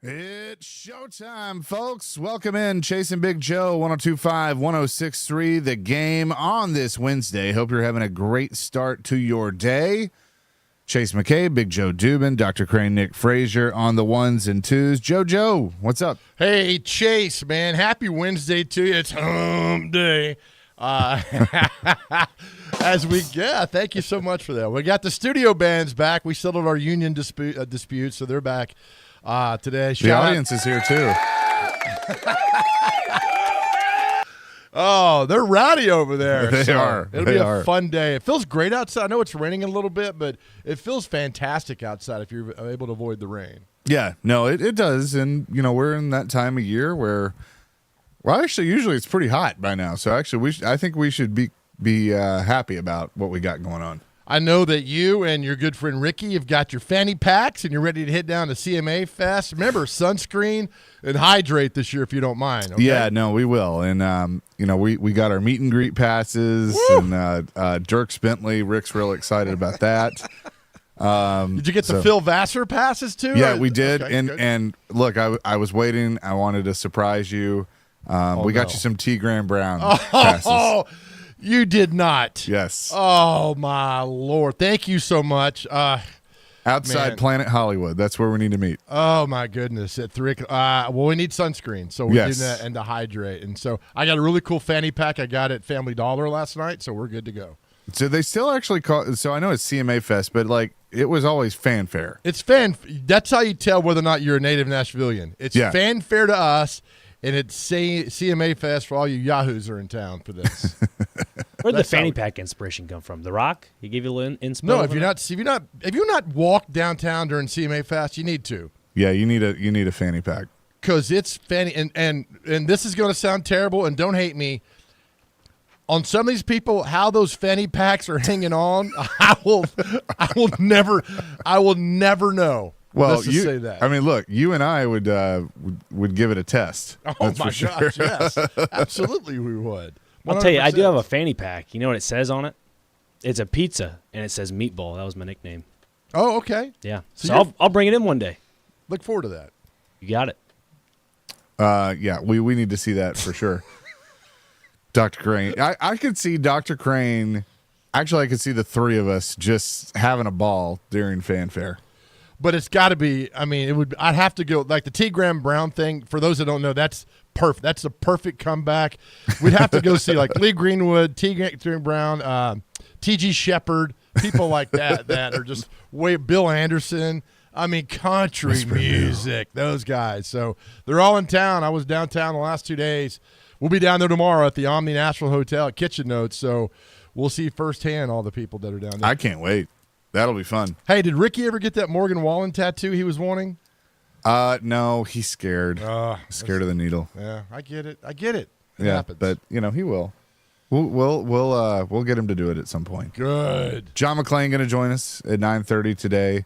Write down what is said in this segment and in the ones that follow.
It's showtime, folks. Welcome in. Chasing Big Joe, 1025, 1063, the game on this Wednesday. Hope you're having a great start to your day. Chase McKay, Big Joe Dubin, Dr. Crane, Nick Frazier on the ones and twos. Joe, what's up? Hey, Chase, man. Happy Wednesday to you. It's hump day. Thank you so much for that. We got the studio bands back. We settled our union dispute, so they're back today. The audience is here, too. Oh, they're rowdy over there. They are. It'll be a fun day. It feels great outside. I know it's raining a little bit, but it feels fantastic outside if you're able to avoid the rain. Yeah, no, it does. And, we're in that time of year where, actually, usually it's pretty hot by now. So, actually, I think we should be happy about what we got going on. I know that you and your good friend Ricky have got your fanny packs and you're ready to head down to CMA Fest. Remember, sunscreen and hydrate this year if you don't mind. Okay? Yeah, no, we will. And, we got our meet and greet passes. Woo! And Dirk Bentley, Rick's real excited about that. Did you get the Phil Vassar passes too? Yeah, we did. Okay, and look, I was waiting. I wanted to surprise you. We got you some T. Graham Brown passes. Oh, you did not. Yes. Oh, my Lord. Thank you so much. Outside Planet Hollywood. That's where we need to meet. Oh, my goodness. At 3 o'clock. We need sunscreen. So we're doing that and to hydrate. And so I got a really cool fanny pack. I got at Family Dollar last night, so we're good to go. So they still actually call – so I know it's CMA Fest, but, it was always fanfare. It's that's how you tell whether or not you're a native Nashvilleian. It's fanfare to us. And it's CMA Fest for all you yahoos are in town for this. Where'd the fanny pack inspiration come from? The Rock? He gave you a little inspo? No, if you're not walked downtown during CMA Fest, you need to. Yeah, you need a fanny pack. Because it's fanny, and this is going to sound terrible, and don't hate me. On some of these people, how those fanny packs are hanging on, I will never know. Well, say that. I mean, look, you and I would give it a test. Oh my gosh, yes, absolutely, we would. 100%. I'll tell you, I do have a fanny pack. You know what it says on it? It's a pizza, and it says meatball. That was my nickname. Oh, okay. Yeah, so I'll bring it in one day. Look forward to that. You got it. Yeah, we need to see that for sure. Dr. Crane, I could see Dr. Crane. Actually, I could see the three of us just having a ball during fanfare. But it's got to be. I mean, I'd have to go like the T. Graham Brown thing. For those that don't know, that's perfect. That's a perfect comeback. We'd have to go see like Lee Greenwood, T. Graham Brown, T.G. Shepard, people like that are just Bill Anderson. I mean, country music. Those guys. So they're all in town. I was downtown the last 2 days. We'll be down there tomorrow at the Omni Nashville Hotel at Kitchen Notes. So we'll see firsthand all the people that are down there. I can't wait. That'll be fun. Hey, did Ricky ever get that Morgan Wallen tattoo he was wanting? No, he's scared. Scared of the needle. Yeah, I get it. It happens. But he will. We'll get him to do it at some point. Good. John McClain going to join us at 9:30 today.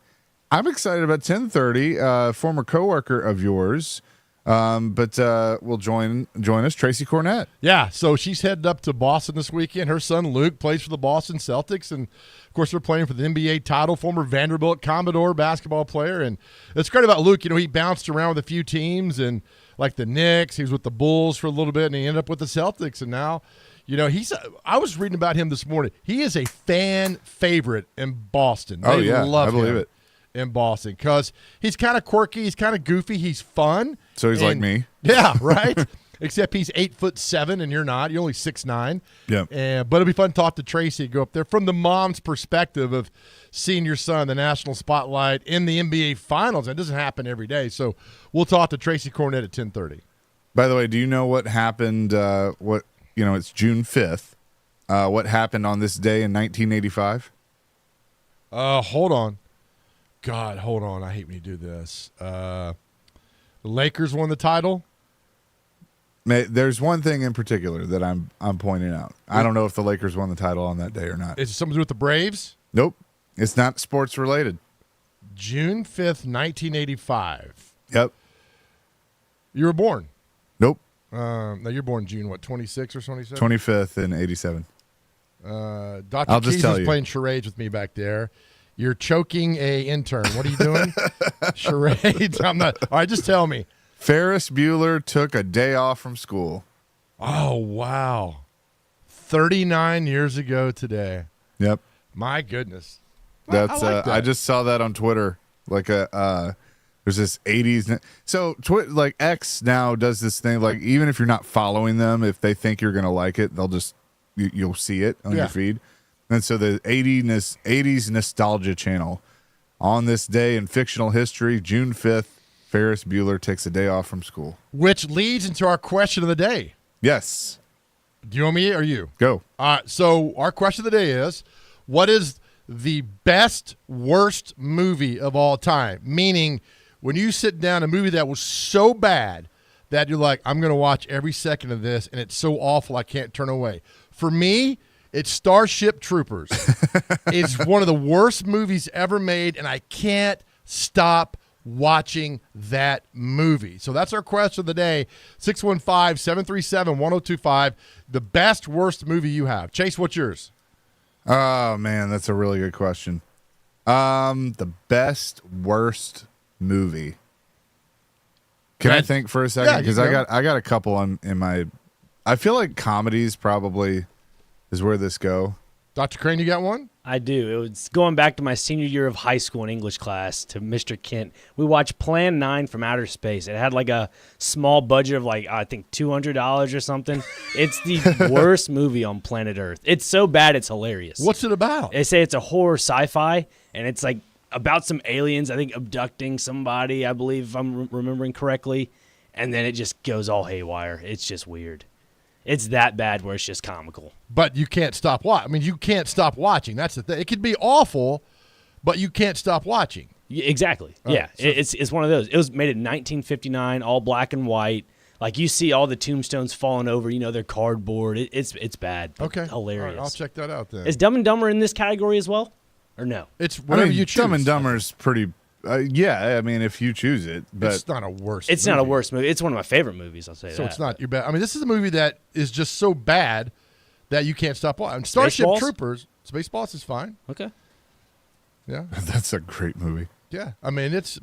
I'm excited about 10:30. Former coworker of yours, but will join us, Tracy Cornett. Yeah, so she's headed up to Boston this weekend. Her son Luke plays for the Boston Celtics, and of course they're playing for the NBA title. Former Vanderbilt Commodore basketball player, and it's great about Luke. He bounced around with a few teams, and like the Knicks, he was with the Bulls for a little bit, and he ended up with the Celtics, and now. I was reading about him this morning. He is a fan favorite in Boston. They love I believe him it. In Boston because he's kind of quirky, he's kind of goofy, he's fun. So he's like me. Yeah, right. Except he's 8'7" and you're not. You're only 6'9". Yeah. But it'll be fun to talk to Tracy. Go up there from the mom's perspective of seeing your son, the national spotlight in the NBA Finals. That doesn't happen every day. So we'll talk to Tracy Cornett at 10:30. By the way, do you know what happened? It's June 5th. What happened on this day in 1985? Hold on. God, hold on. I hate when you do this. The Lakers won the title. There's one thing in particular that I'm pointing out. I don't know if the Lakers won the title on that day or not. Is it something to do with the Braves? Nope. It's not sports related. June 5th, 1985. Yep. You were born? Nope. Now you're born June, 26 or 27? 25th in 87. Dr. Keys was playing charades with me back there. You're choking a intern. What are you doing? Charades. I'm not. All right, just tell me. Ferris Bueller took a day off from school. Oh, wow. 39 years ago today. Yep. My goodness. That's I like that. I just saw that on Twitter. Like there's this 80s. So like X now does this thing. Like even if you're not following them, if they think you're gonna like it, they'll just you'll see it on your feed. And so the 80s nostalgia channel on this day in fictional history, June 5th, Ferris Bueller takes a day off from school. Which leads into our question of the day. Yes. Do you want me or you? Go. So our question of the day is, what is the best, worst movie of all time? Meaning, when you sit down, a movie that was so bad that you're like, I'm going to watch every second of this, and it's so awful I can't turn away. For me, it's Starship Troopers. It's one of the worst movies ever made, and I can't stop watching that movie. So that's our question of the day. 615-737-1025. The best, worst movie you have. Chase, what's yours? Oh man, that's a really good question. The best, worst movie. Can I think for a second? Yeah, Because I got a couple in my. I feel like comedies probably is where this go. Dr. Crane, you got one? I do. It was going back to my senior year of high school in English class to Mr. Kent. We watched Plan 9 from Outer Space. It had like a small budget of like, I think $200 or something. It's the worst movie on planet Earth. It's so bad, it's hilarious. What's it about? They say it's a horror sci-fi, and it's like about some aliens, I think, abducting somebody, I believe, if I'm remembering correctly. And then it just goes all haywire. It's just weird. It's that bad where it's just comical. But you can't stop watching. I mean, you can't stop watching. That's the thing. It could be awful, but you can't stop watching. Exactly. Oh, Yeah. so- It's one of those. It was made in 1959, all black and white. Like you see all the tombstones falling over, they're cardboard. It's bad. Okay. Hilarious. All right, I'll check that out then. Is Dumb and Dumber in this category as well? Or no? It's whatever you choose. Dumb and Dumber's pretty. Yeah, I mean, if you choose it, but It's not a worst It's not a worst movie. It's one of my favorite movies, I'll say So that. it's not your bad. I mean, this is a movie that is just so bad that you can't stop watching. Starship Spaceballs? Troopers, Spaceballs is fine. Okay. Yeah. that's a great movie. Yeah. I mean, it's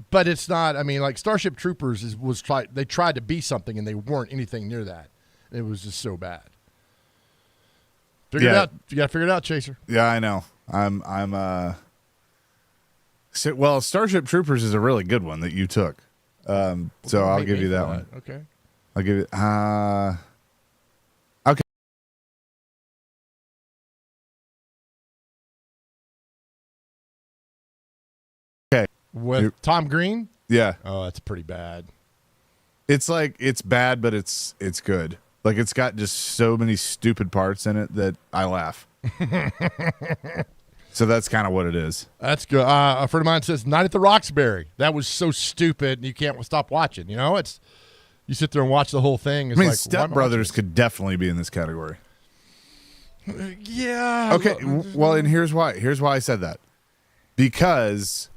not. I mean, like Starship Troopers they tried to be something and they weren't anything near that. It was just so bad. Figure it Yeah. out. You got to figure it out, Chaser. Yeah, I know. Well, Starship Troopers is a really good one that you took. So I'll give you that one. Okay. I'll give it. Okay. Okay. With Tom Green? Yeah. Oh, that's pretty bad. It's like it's bad, but it's good. Like it's got just so many stupid parts in it that I laugh. So that's kind of what it is. That's good. A friend of mine says Night at the Roxbury. That was so stupid, and you can't stop watching. It's you sit there and watch the whole thing. It's I mean, like, Step Brothers could definitely be in this category. Yeah. Okay. Well, and here's why. Here's why I said that. Because,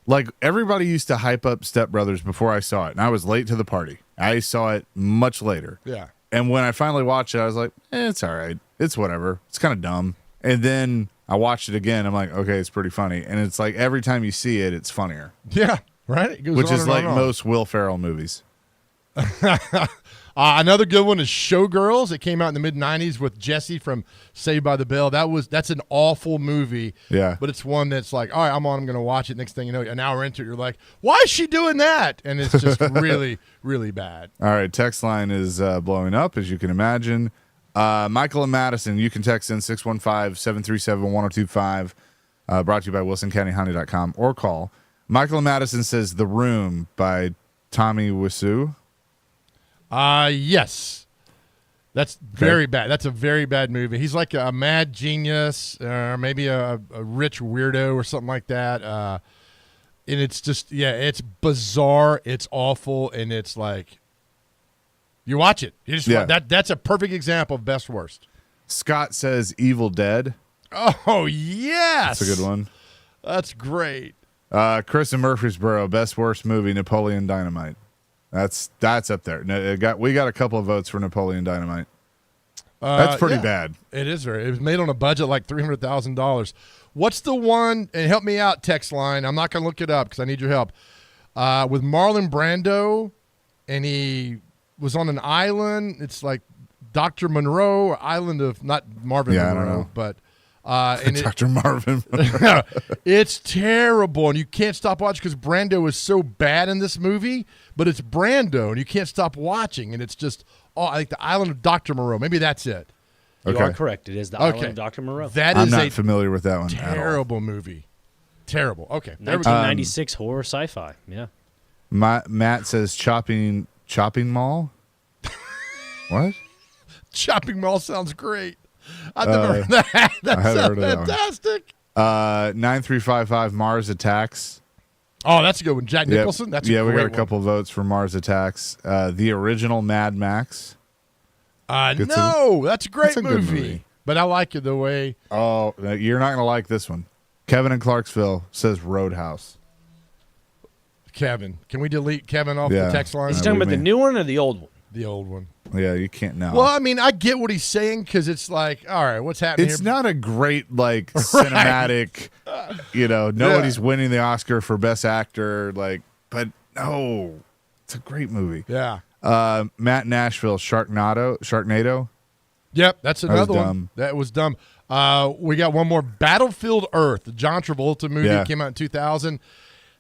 like, everybody used to hype up Step Brothers before I saw it, and I was late to the party. I saw it much later. Yeah. And when I finally watched it, I was like, it's all right. It's whatever. It's kind of dumb. And then I watched it again. I'm like, okay, it's pretty funny. And it's like every time you see it, it's funnier. Yeah. Right. It goes Which on is and like on. most Will Ferrell movies. Another good one is Showgirls. It came out in the mid-'90s with Jesse from Saved by the Bell. That's an awful movie. Yeah. But it's one that's like, all right, I'm going to watch it. Next thing you know, an hour into it, you're like, why is she doing that? And it's just really, really bad. All right, text line is blowing up, as you can imagine. Michael and Madison, you can text in 615-737-1025, brought to you by WilsonCountyHoney.com, or call. Michael and Madison says The Room by Tommy Wiseau. Yes. That's very bad. That's a very bad movie. He's like a mad genius or maybe a rich weirdo or something like that. And it's just, it's bizarre. It's awful. And it's like, you watch it. You just that's a perfect example of best worst. Scott says Evil Dead. Oh, yes. That's a good one. That's great. Chris in Murfreesboro, best worst movie, Napoleon Dynamite. That's up there. We got a couple of votes for Napoleon Dynamite. That's pretty Yeah. bad. It is very. It was made on a budget like $300,000. What's the one? And help me out, text line. I'm not going to look it up because I need your help. With Marlon Brando, and he was on an island. It's like Dr. Monroe, or Island of not Marvin Yeah, I don't Monroe, know. but and Dr. Marvin. it's terrible, and you can't stop watching because Brando is so bad in this movie. But it's Brando, and you can't stop watching, and it's just I think the Island of Dr. Moreau. Maybe that's it. You Okay. are correct. It is the Island of Dr. Moreau. That I'm is not a familiar with that one at all. terrible movie. Terrible. Okay. There we go. 1996 horror sci-fi. Yeah. Matt says chopping mall. What? Shopping mall sounds great. I've never heard that. That I haven't sounds heard of that one. fantastic. 9355 Mars Attacks. Oh, that's a good one. Jack Yep. Nicholson. That's we a got great a couple votes for Mars Attacks. The original Mad Max. one. Good No, that's a great that's a good movie. movie. But I like it the way. Oh, you're not gonna like this one. Kevin in Clarksville says Roadhouse. Kevin, can we delete Kevin off Yeah. the text line? Is he Uh, talking we about the may- new one or the old one? The old one. Yeah, you can't know. Well, I mean, I get what he's saying because it's like, all right, what's happening It's here? not a great like cinematic. Nobody's winning the Oscar for Best Actor. Like, but no, it's a great movie. Yeah. Matt Nashville, Sharknado. Yep, that's was another one. dumb. That was dumb. We got one more, Battlefield Earth, the John Travolta movie Yeah. came out in 2000.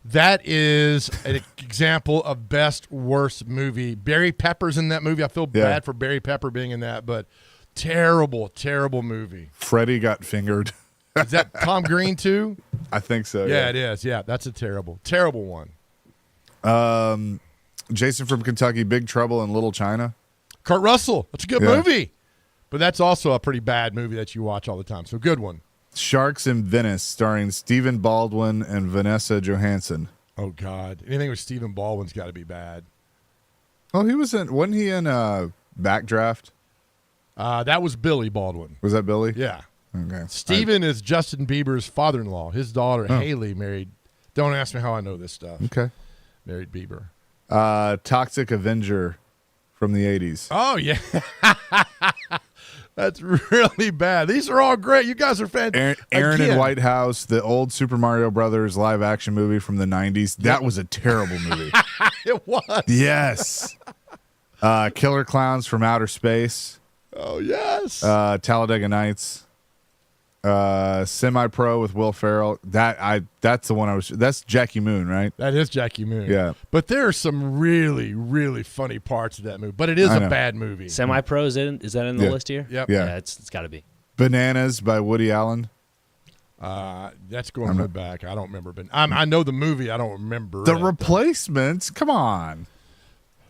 That is an example of best worst movie. Barry Pepper's in that movie. I feel Yeah. bad for Barry Pepper being in that, but terrible, terrible movie. Freddie got fingered. Is that Tom Green too? I think so. Yeah, it is. Yeah, that's a terrible, terrible one. Jason from Kentucky, Big Trouble in Little China. Kurt Russell. That's a good Yeah. movie, but that's also a pretty bad movie that you watch all the time. So good one. Sharks in Venice, starring Stephen Baldwin and Vanessa Johansson. Oh God, anything with Stephen Baldwin's got to be bad. Oh, wasn't he in Backdraft? That was Billy Baldwin. Was that Billy? Yeah. Okay. Steven is Justin Bieber's father-in-law. His daughter, Haley, married. Don't ask me how I know this stuff. Okay. Married Bieber. Toxic Avenger from the 80s. Oh, yeah. That's really bad. These are all great. You guys are fantastic. Aaron Again, in White House, the old Super Mario Brothers live action movie from the 90s. That was a terrible movie. It was. Yes. Killer Clowns from Outer Space. Oh, yes. Talladega Nights. Semi-Pro with Will Ferrell. That's the one that's Jackie Moon, right? That is Jackie Moon. Yeah. But there are some really, really funny parts of that movie. But it is I a know. bad movie. Semi-pro, is that in the Yeah. list here? Yep. Yeah. Yeah, it's got to be. Bananas by Woody Allen. That's going way back. I don't remember. But I know the movie. I don't remember. The it. Replacements. Come on.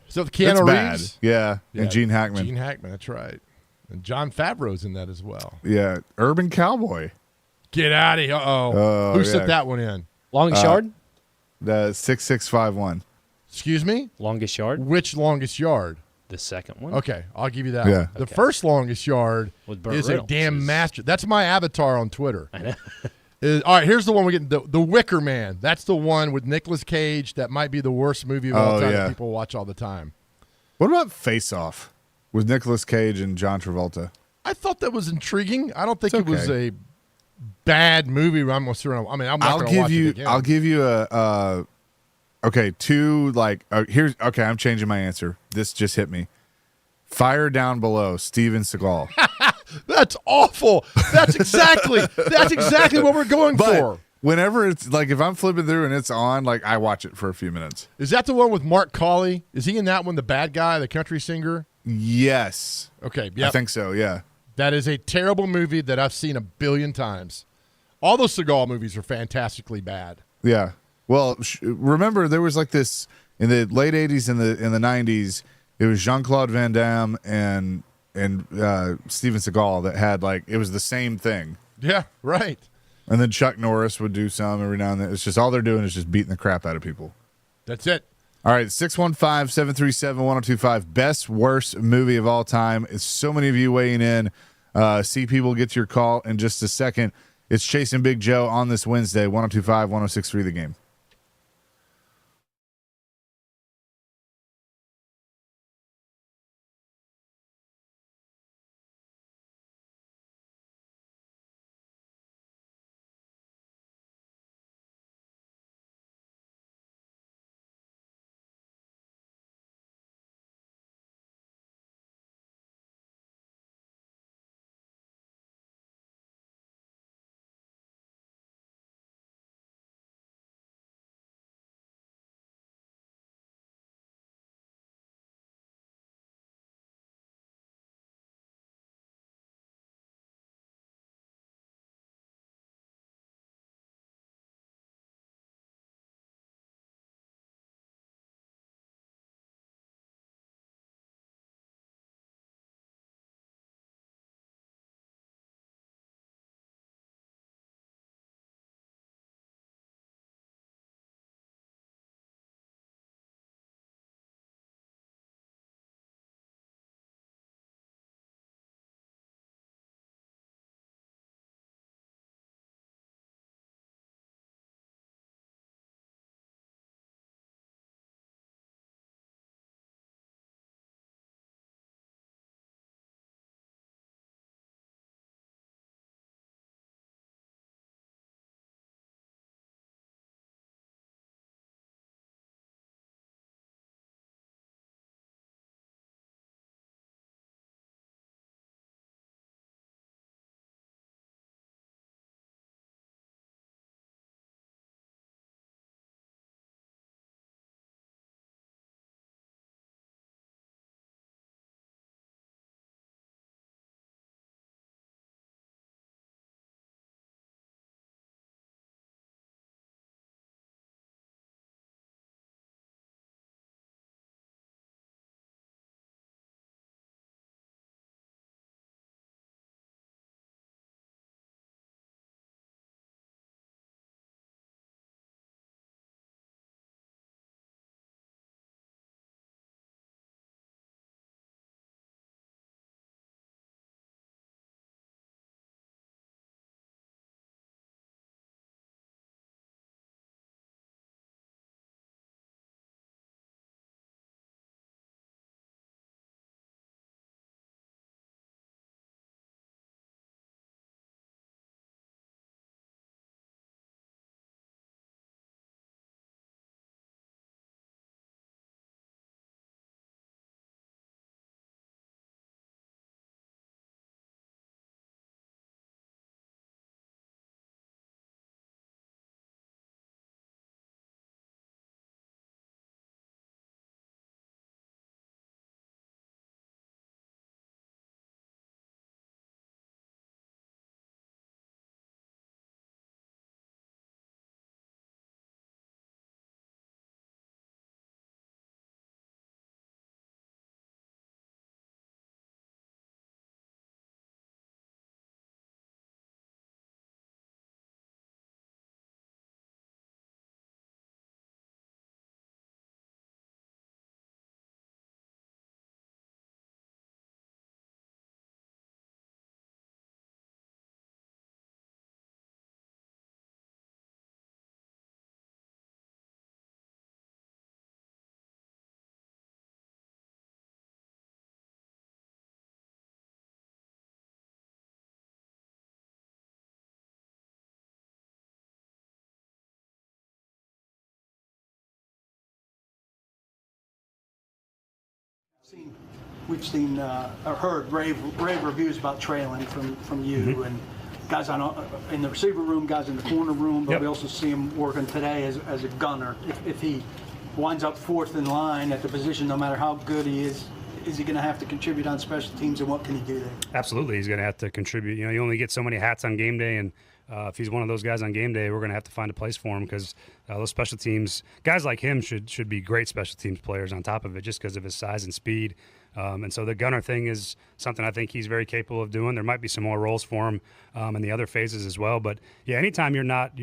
So That's Keanu bad. Reeves. Yeah. Yeah, And Gene Hackman. Gene Hackman, that's right. And John Favreau's in that as well. Yeah. Urban Cowboy. Get out of here. Uh-oh. Oh, Who yeah. set that one in? Longest yard? The 6651. Excuse me? Longest yard? Which longest yard? The second one? Okay, I'll give you that Yeah. one. The Okay. first longest yard With Burt is Reynolds, a damn is- master. That's my avatar on Twitter. I know. All right, here's the one we get. The Wicker Man. That's the one with Nicolas Cage. That might be the worst movie of all Oh, time yeah. that people watch all the time. What about Face Off with Nicolas Cage and John Travolta? I thought that was intriguing. I don't think it was okay. a bad movie. I'm not going to I'll watch give it you. again. I'll give you a. Okay, two like here's okay. I'm changing my answer. This just hit me. Fire Down Below, Steven Seagal. That's awful. That's exactly what we're going But for. whenever it's like if I'm flipping through and it's on, like I watch it for a few minutes. Is that the one with Mark Colley? Is he in that one? The bad guy, the country singer. Yes, Okay, yeah, I think so. Yeah, that is a terrible movie that I've seen a billion times. All those Seagal movies are fantastically bad. yeah. Well, remember there was like this in the late '80s and the '90s. It was Jean-Claude Van Damme and Steven Seagal that had like it was the same thing. Yeah, right. And then Chuck Norris would do some every now and then. It's just all they're doing is just beating the crap out of people. That's it. All right, 615-737-1025. Best, worst movie of all time. It's so many of you weighing in. See people get to your call in just a second. It's Chasing Big Joe on this Wednesday, 1025, 1063 The Game. We've seen or heard rave reviews about Traylon from you and guys in the receiver room, guys in the corner room, but we also see him working today as a gunner. If he winds up fourth in line at the position, no matter how good he is he going to have to contribute on special teams, and what can he do there? Absolutely, he's going to have to contribute. You know, you only get so many hats on game day, and if he's one of those guys on game day, we're going to have to find a place for him because those special teams guys like him should be great special teams players on top of it, just because of his size and speed. And so the gunner thing is something I think he's very capable of doing. There might be some more roles for him in the other phases as well. But yeah, anytime you're not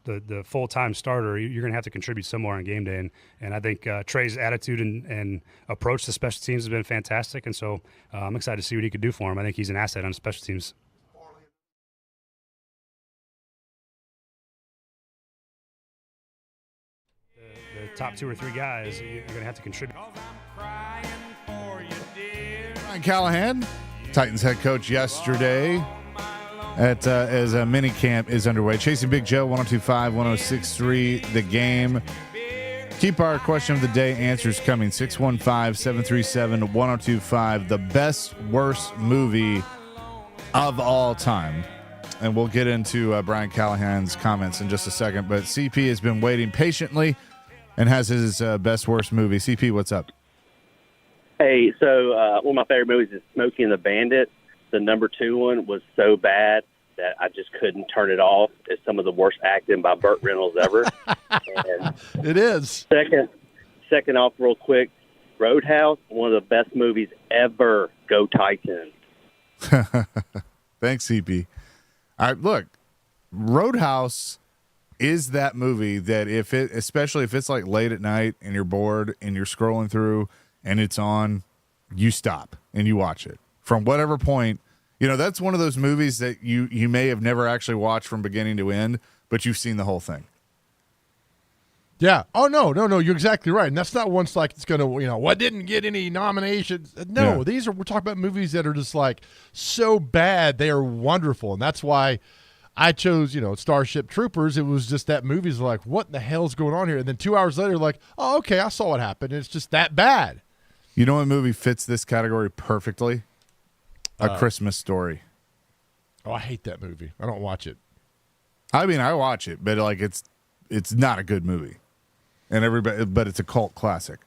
the full-time starter, you're going to have to contribute somewhere on game day. And I think Trey's attitude and approach to special teams has been fantastic. And so I'm excited to see what he could do for him. I think he's an asset on special teams. The top 2 or 3 guys, you're going to have to contribute. Brian Callahan, Titans head coach, yesterday as a mini camp is underway. Chasing Big Joe, 102.5, 106.3, The Game. Keep our question of the day answers coming. 615-737-1025. The best, worst movie of all time. And we'll get into Brian Callahan's comments in just a second. But CP has been waiting patiently and has his best, worst movie. CP, what's up? Hey, so one of my favorite movies is Smokey and the Bandit. The number 2 one was so bad that I just couldn't turn it off. It's some of the worst acting by Burt Reynolds ever. And it is. Second off, real quick, Roadhouse, one of the best movies ever. Go Titans. Thanks, CP. All right, look, Roadhouse is that movie that especially if it's like late at night and you're bored and you're scrolling through and it's on, you stop and you watch it from whatever point. You know, that's one of those movies that you may have never actually watched from beginning to end, but you've seen the whole thing. Yeah. Oh, no. You're exactly right. And that's not once like it's going to, what didn't get any nominations. No, Yeah. we're talking about movies that are just like so bad. They are wonderful. And that's why I chose, Starship Troopers. It was just that movie's like, what the hell's going on here? And then 2 hours later, like, oh, okay, I saw what happened. It's just that bad. You know what movie fits this category perfectly? A Christmas Story. Oh, I hate that movie. I don't watch it. I mean, I watch it, but like it's not a good movie, and but it's a cult classic.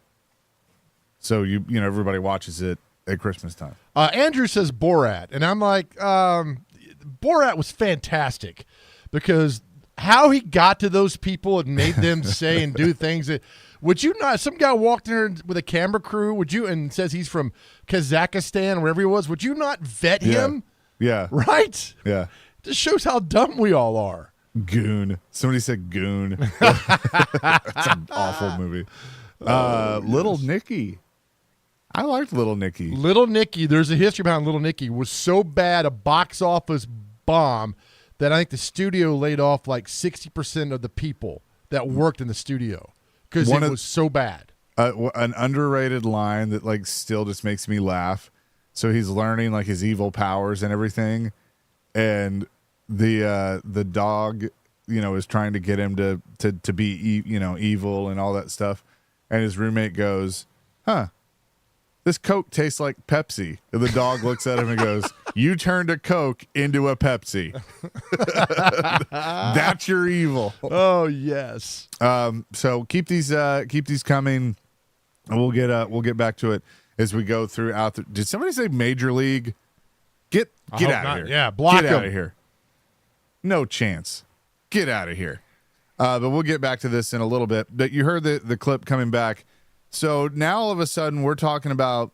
So everybody watches it at Christmas time. Andrew says Borat, and I'm like, Borat was fantastic because how he got to those people and made them say and do things that. Would you not? Some guy walked in there with a camera crew. And says he's from Kazakhstan, wherever he was. Would you not vet him? Yeah. Right. Yeah. Just shows how dumb we all are. Goon. Somebody said Goon. That's an awful movie. Little Nicky. I liked Little Nicky. Little Nicky. There's a history behind Little Nicky. Was so bad a box office bomb that I think the studio laid off like 60% of the people that worked in the studio. Because it was so bad. An underrated line that like still just makes me laugh. So he's learning like his evil powers and everything, and the dog, is trying to get him to be evil and all that stuff, and his roommate goes, "Huh, this Coke tastes like Pepsi." And the dog looks at him and goes, "You turned a Coke into a Pepsi." That's your evil. Oh yes. So keep these coming. And we'll get back to it as we go throughout. Did somebody say Major League? Get out of here. Yeah, block Get out him. of here. No chance. Get out of here. But we'll get back to this in a little bit. But you heard the clip coming back. So now all of a sudden we're talking about,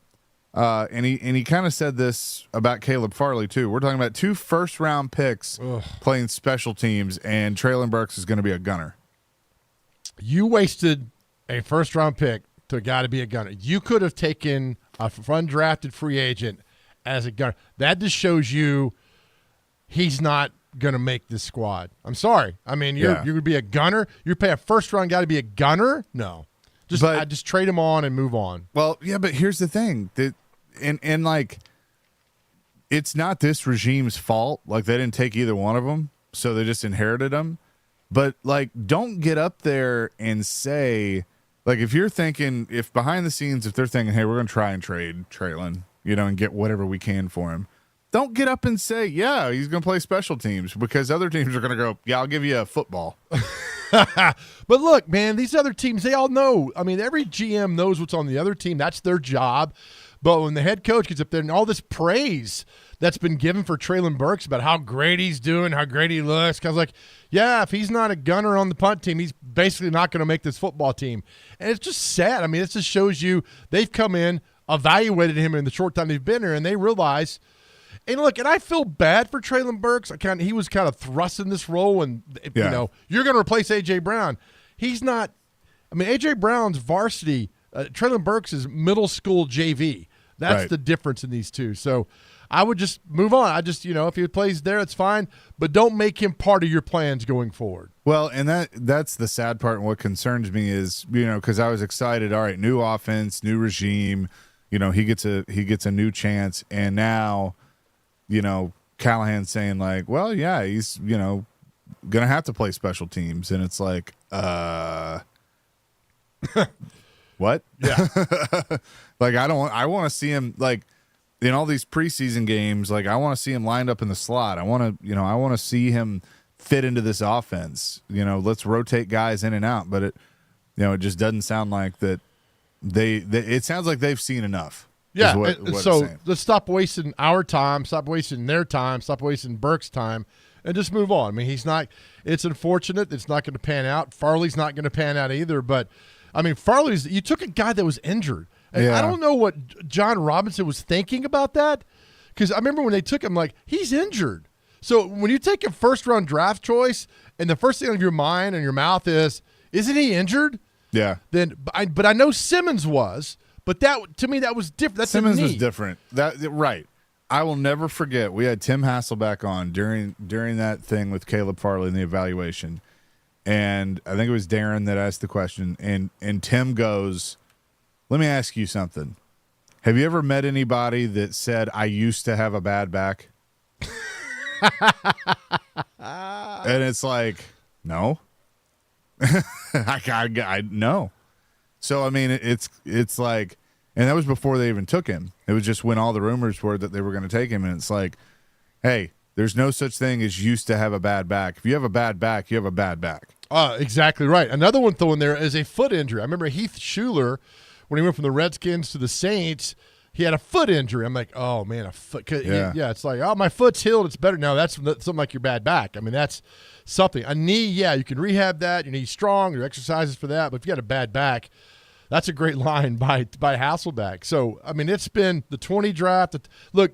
and he kind of said this about Caleb Farley too. We're talking about 2 first-round picks playing special teams, and Traylon Burks is going to be a gunner. You wasted a first-round pick to a guy to be a gunner. You could have taken a undrafted free agent as a gunner. That just shows you he's not going to make this squad. I'm sorry. I mean, you're going to be a gunner? You pay a first-round guy to be a gunner? No. Just trade him on and move on. Well, yeah, but here's the thing. And like, it's not this regime's fault. Like, they didn't take either one of them, so they just inherited them. But, like, don't get up there and say, Like if you're thinking, if behind the scenes, if they're thinking, hey, we're going to try and trade Traylon, and get whatever we can for him, don't get up and say, yeah, he's going to play special teams, because other teams are going to go, yeah, I'll give you a football. But look, man, these other teams, they all know. I mean, every GM knows what's on the other team. That's their job. But when the head coach gets up there and all this praise that's been given for Traylon Burks about how great he's doing, how great he looks, because like, yeah, if he's not a gunner on the punt team, he's basically not going to make this football team. And it's just sad. I mean, it just shows you they've come in, evaluated him in the short time they've been here, and they realize. And look, and I feel bad for Traylon Burks. He was kind of thrust in this role, and you're going to replace A.J. Brown. He's not. I mean, A.J. Brown's varsity. Traylon Burks is middle school JV. That's right. The difference in these two. So I would just move on. I just, if he plays there, it's fine. But don't make him part of your plans going forward. Well, and that's the sad part. And what concerns me is, because I was excited. All right, new offense, new regime. He gets a new chance, and now, Callahan's saying like, well, yeah, he's gonna have to play special teams, and it's like, what? Yeah. Like I want to see him like in all these preseason games. Like I want to see him lined up in the slot. I want to see him fit into this offense. Let's rotate guys in and out. But it just doesn't sound like that. It sounds like they've seen enough. Yeah. So let's stop wasting our time. Stop wasting their time. Stop wasting Burke's time. And just move on. I mean, it's unfortunate. It's not going to pan out. Farley's not going to pan out either. But, I mean, you took a guy that was injured. And yeah. I don't know what John Robinson was thinking about that. Because I remember when they took him, like, he's injured. So when you take a first-round draft choice and the first thing on your mind and your mouth is, isn't he injured? Yeah. But I know Simmons was. But to me, that was different. That's Simmons was different. Right. I will never forget. We had Tim Hasselback on during that thing with Caleb Farley in the evaluation, and I think it was Darren that asked the question. And Tim goes, "Let me ask you something. Have you ever met anybody that said I used to have a bad back?" And it's like, no, I no. So I mean, it's like. And that was before they even took him. It was just when all the rumors were that they were going to take him. And it's like, hey, there's no such thing as used to have a bad back. If you have a bad back, you have a bad back. Exactly right. Another one thrown there is a foot injury. I remember Heath Schuler, when he went from the Redskins to the Saints, he had a foot injury. I'm like, oh, man, a foot. Yeah, it's like, oh, my foot's healed. It's better. No, that's something like your bad back. I mean, that's something. A knee, yeah, you can rehab that. Your knee's strong. Your exercises for that. But if you got a bad back, that's a great line by Hasselback. So, I mean, it's been the 20 draft. Look,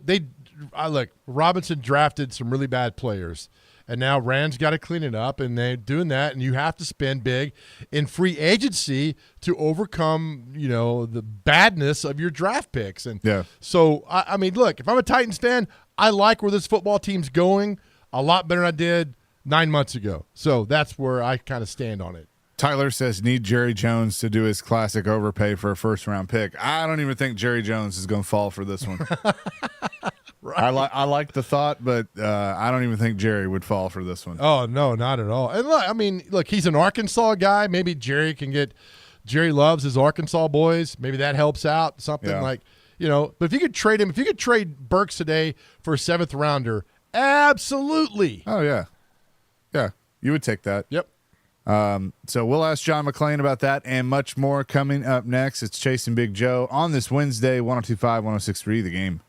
Robinson drafted some really bad players, and now Rand's got to clean it up, and they're doing that, and you have to spend big in free agency to overcome, the badness of your draft picks. And so, I mean, look, if I'm a Titans fan, I like where this football team's going a lot better than I did 9 months ago. So that's where I kind of stand on it. Tyler says, need Jerry Jones to do his classic overpay for a first-round pick. I don't even think Jerry Jones is going to fall for this one. Right. I like the thought, but I don't even think Jerry would fall for this one. Oh, no, not at all. And look, he's an Arkansas guy. Maybe Jerry loves his Arkansas boys. Maybe that helps out. Something like, but if you could trade him, if you could trade Burks today for a 7th rounder, absolutely. Oh, yeah. Yeah, you would take that. Yep. So we'll ask John McClain about that and much more coming up next. It's Chasing Big Joe on this Wednesday, 102.5, 106.3, The Game.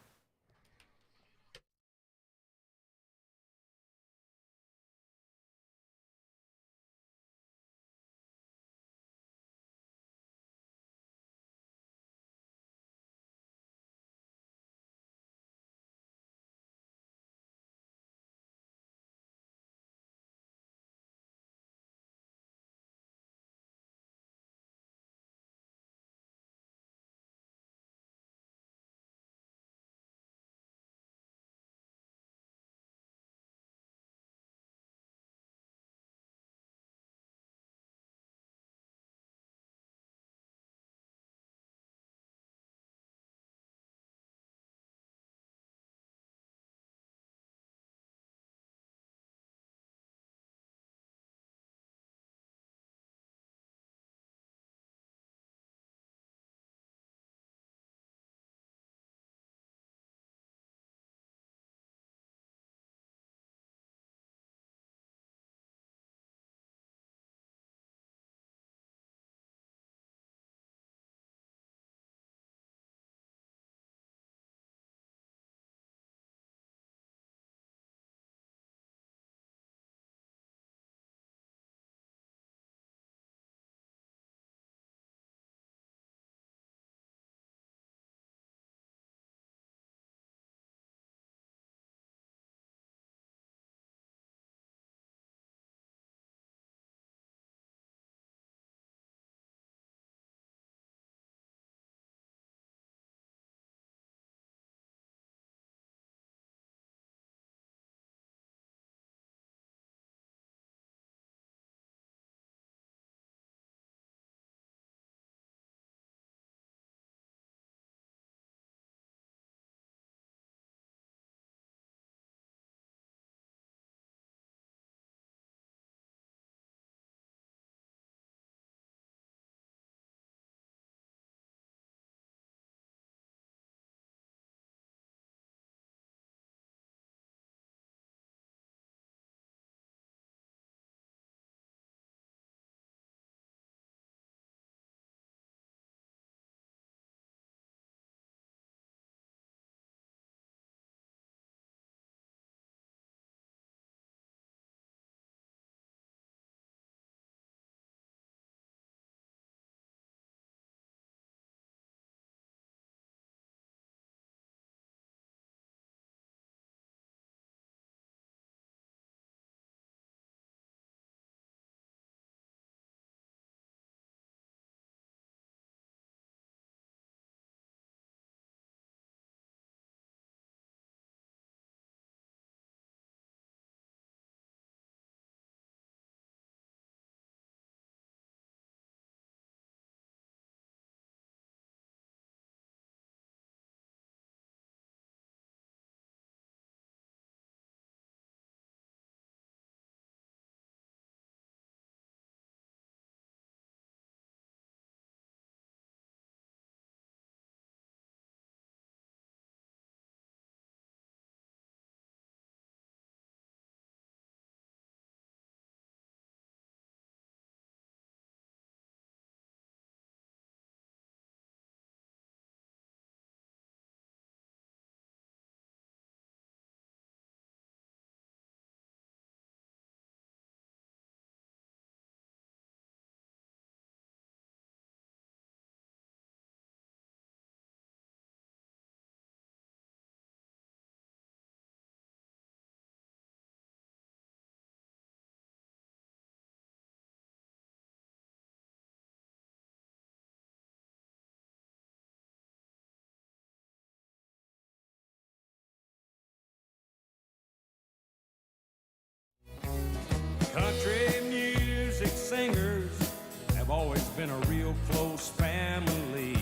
Country music singers have always been a real close family.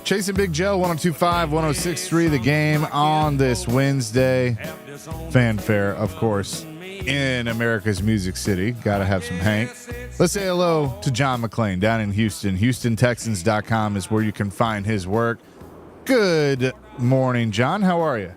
Chasing Big Joe, 102.5, 106.3, The Game on this Wednesday. Fanfare, of course, in America's Music City. Got to have some Hank. Let's say hello to John McClain down in Houston. HoustonTexans.com is where you can find his work. Good morning, John. How are you?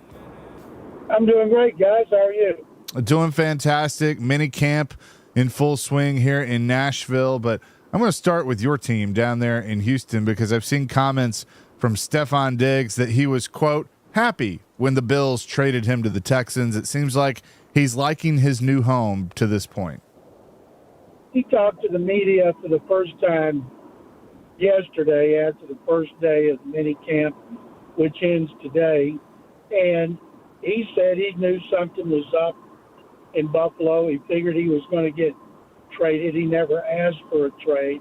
I'm doing great, guys. How are you? Doing fantastic. Mini camp in full swing here in Nashville, but I'm going to start with your team down there in Houston because I've seen comments from Stefon Diggs that he was, quote, happy when the Bills traded him to the Texans. It seems like he's liking his new home to this point. He talked to the media for the first time yesterday after the first day of the mini camp, which ends today, and he said he knew something was up in Buffalo. He figured he was going to get traded. He never asked for a trade,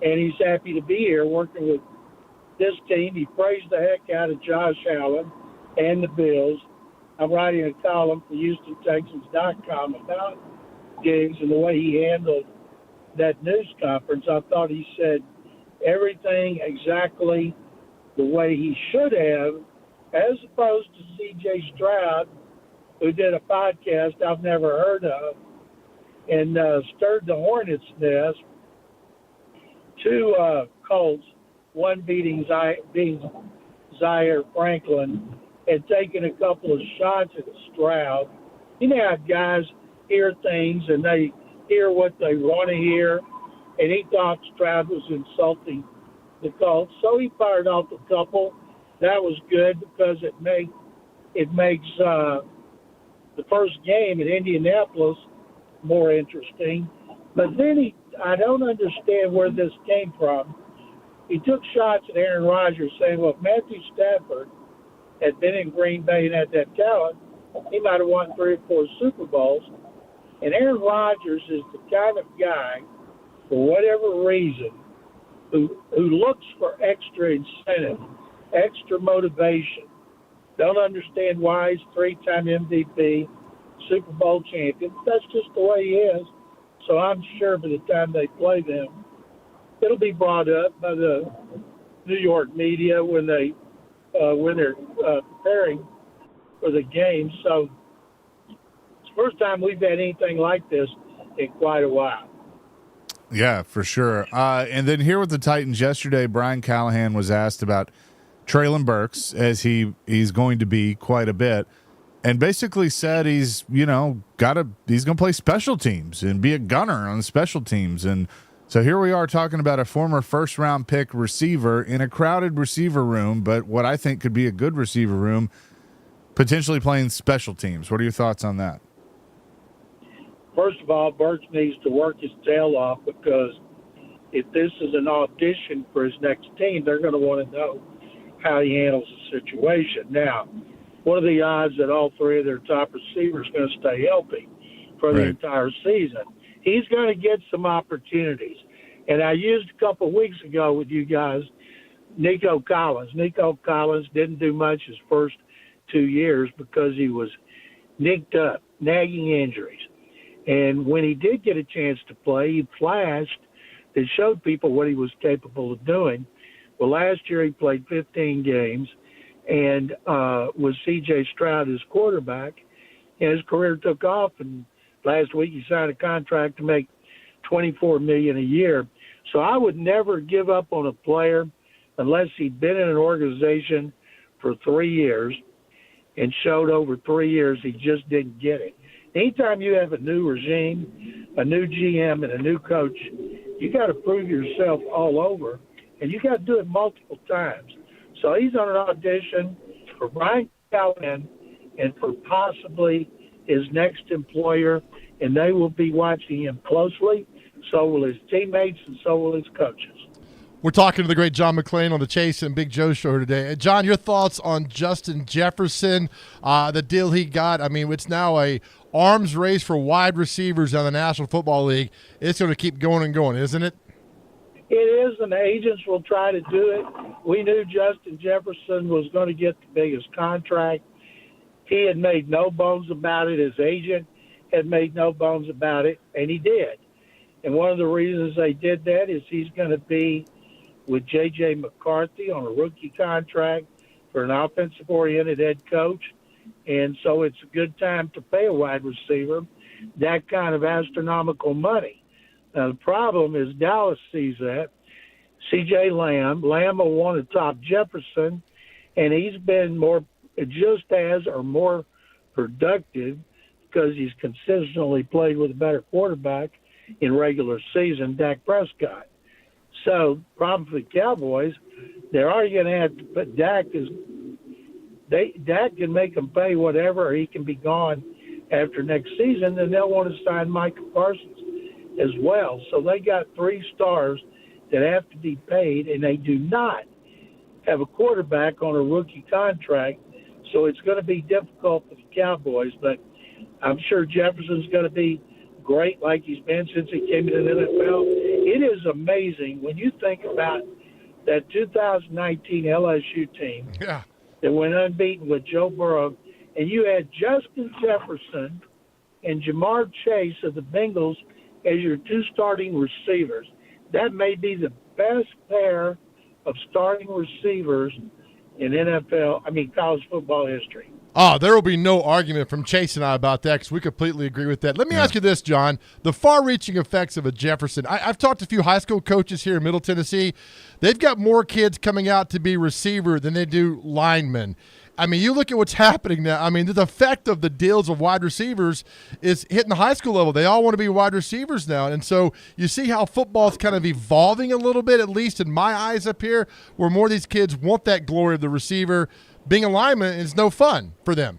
and he's happy to be here working with this team. He praised the heck out of Josh Allen and the Bills. I'm writing a column for HoustonTexans.com about Diggs and the way he handled that news conference. I thought he said everything exactly the way he should have, as opposed to C.J. Stroud, who did a podcast I've never heard of and stirred the hornet's nest. Two Colts, one beating Zaire Franklin, and taking a couple of shots at Stroud. You know how guys hear things and they hear what they want to hear, and he thought Stroud was insulting the Colts, so he fired off a couple. That was good because it makes the first game at Indianapolis more interesting. But then I don't understand where this came from. He took shots at Aaron Rodgers saying, well, if Matthew Stafford had been in Green Bay and had that talent, he might have won 3 or 4 Super Bowls. And Aaron Rodgers is the kind of guy, for whatever reason, who looks for extra incentive, extra motivation. Don't understand why he's 3-time MVP, Super Bowl champion. That's just the way he is. So I'm sure by the time they play them, it'll be brought up by the New York media when they're preparing for the game. So it's the first time we've had anything like this in quite a while. Yeah, for sure. And then here with the Titans yesterday, Brian Callahan was asked about Treylon Burks, as he's going to be quite a bit, and basically said he's going to play special teams and be a gunner on special teams. And so here we are talking about a former first-round pick receiver in a crowded receiver room, but what I think could be a good receiver room, potentially playing special teams. What are your thoughts on that? First of all, Burks needs to work his tail off, because if this is an audition for his next team, they're going to want to know how he handles the situation. Now, what are the odds that all 3 of their top receivers are going to stay healthy for the entire season? He's going to get some opportunities. And I used a couple of weeks ago with you guys, Nico Collins. Nico Collins didn't do much his first 2 years because he was nicked up, nagging injuries. And when he did get a chance to play, he flashed and showed people what he was capable of doing. Well, last year he played 15 games, and with C.J. Stroud as quarterback, and his career took off. And last week he signed a contract to make $24 million a year. So I would never give up on a player unless he'd been in an organization for 3 years and showed over 3 years he just didn't get it. Anytime you have a new regime, a new GM, and a new coach, you got to prove yourself all over, and you got to do it multiple times. So he's on an audition for Brian Callahan and for possibly his next employer, and they will be watching him closely. So will his teammates, and so will his coaches. We're talking to the great John McClain on the Chase and Big Joe show today. John, your thoughts on Justin Jefferson, the deal he got? I mean, it's now a arms race for wide receivers on the National Football League. It's going to keep going and going, isn't it? It is, and the agents will try to do it. We knew Justin Jefferson was going to get the biggest contract. He had made no bones about it. His agent had made no bones about it, and he did. And one of the reasons they did that is he's going to be with J.J. McCarthy on a rookie contract for an offensive-oriented head coach. And so it's a good time to pay a wide receiver that kind of astronomical money. Now, the problem is Dallas sees that. C.J. Lamb will want to top Jefferson, and he's been just as or more productive because he's consistently played with a better quarterback in regular season, Dak Prescott. So, problem for the Cowboys, they're already going to have to put Dak can make them pay whatever, or he can be gone after next season, and they'll want to sign Micah Parsons as well. So they got 3 stars that have to be paid, and they do not have a quarterback on a rookie contract. So it's going to be difficult for the Cowboys, but I'm sure Jefferson's going to be great like he's been since he came into the NFL. It is amazing when you think about that 2019 LSU team that went unbeaten with Joe Burrow, and you had Justin Jefferson and Jamar Chase of the Bengals as your 2 starting receivers. That may be the best pair of starting receivers in college football history. Oh, there will be no argument from Chase and I about that because we completely agree with that. Let me ask you this, John. The far-reaching effects of a Jefferson. I've talked to a few high school coaches here in Middle Tennessee. They've got more kids coming out to be receiver than they do linemen. I mean, you look at what's happening now. I mean, the effect of the deals of wide receivers is hitting the high school level. They all want to be wide receivers now. And so you see how football's kind of evolving a little bit, at least in my eyes up here, where more of these kids want that glory of the receiver. Being a lineman is no fun for them.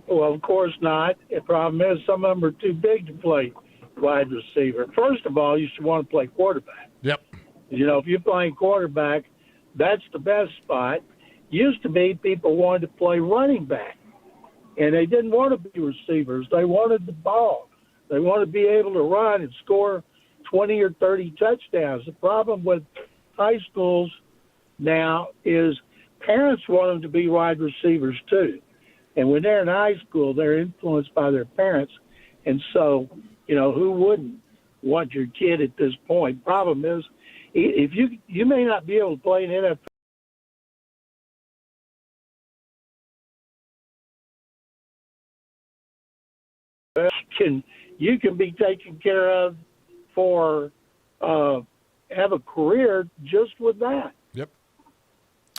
Well, of course not. The problem is some of them are too big to play wide receiver. First of all, you should want to play quarterback. Yep. If you're playing quarterback, that's the best spot. Used to be people wanted to play running back, and they didn't want to be receivers. They wanted the ball. They wanted to be able to run and score 20 or 30 touchdowns. The problem with high schools now is parents want them to be wide receivers too. And when they're in high school, they're influenced by their parents. And so, who wouldn't want your kid at this point? Problem is, if you may not be able to play in NFL, you can be taken care of have a career just with that. Yep.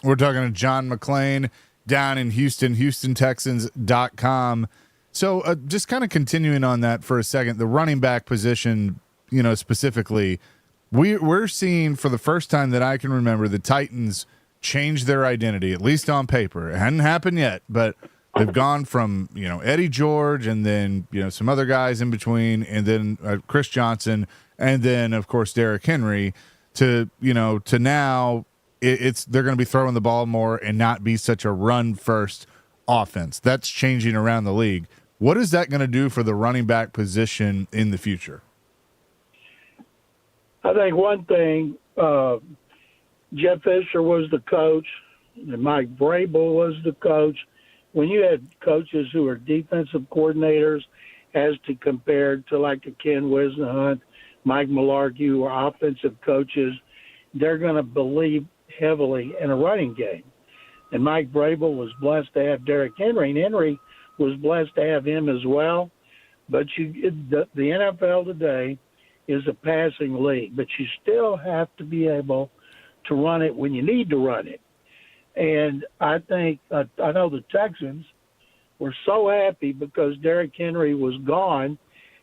We're talking to John McClain down in Houston, HoustonTexans.com. So just kind of continuing on that for a second, the running back position, specifically, we're seeing for the first time that I can remember the Titans change their identity, at least on paper. It hadn't happened yet, but they've gone from, Eddie George and then, some other guys in between and then Chris Johnson and then, of course, Derrick Henry to now they're going to be throwing the ball more and not be such a run-first offense. That's changing around the league. What is that going to do for the running back position in the future? I think one thing, Jeff Fisher was the coach and Mike Vrabel was the coach. When you had coaches who are defensive coordinators as to compared to like a Ken Wisnahunt, Mike Mularkey, who are offensive coaches, they're going to believe heavily in a running game. And Mike Vrabel was blessed to have Derrick Henry, and Henry was blessed to have him as well. But the NFL today is a passing league, but you still have to be able to run it when you need to run it. And I think I know the Texans were so happy because Derrick Henry was gone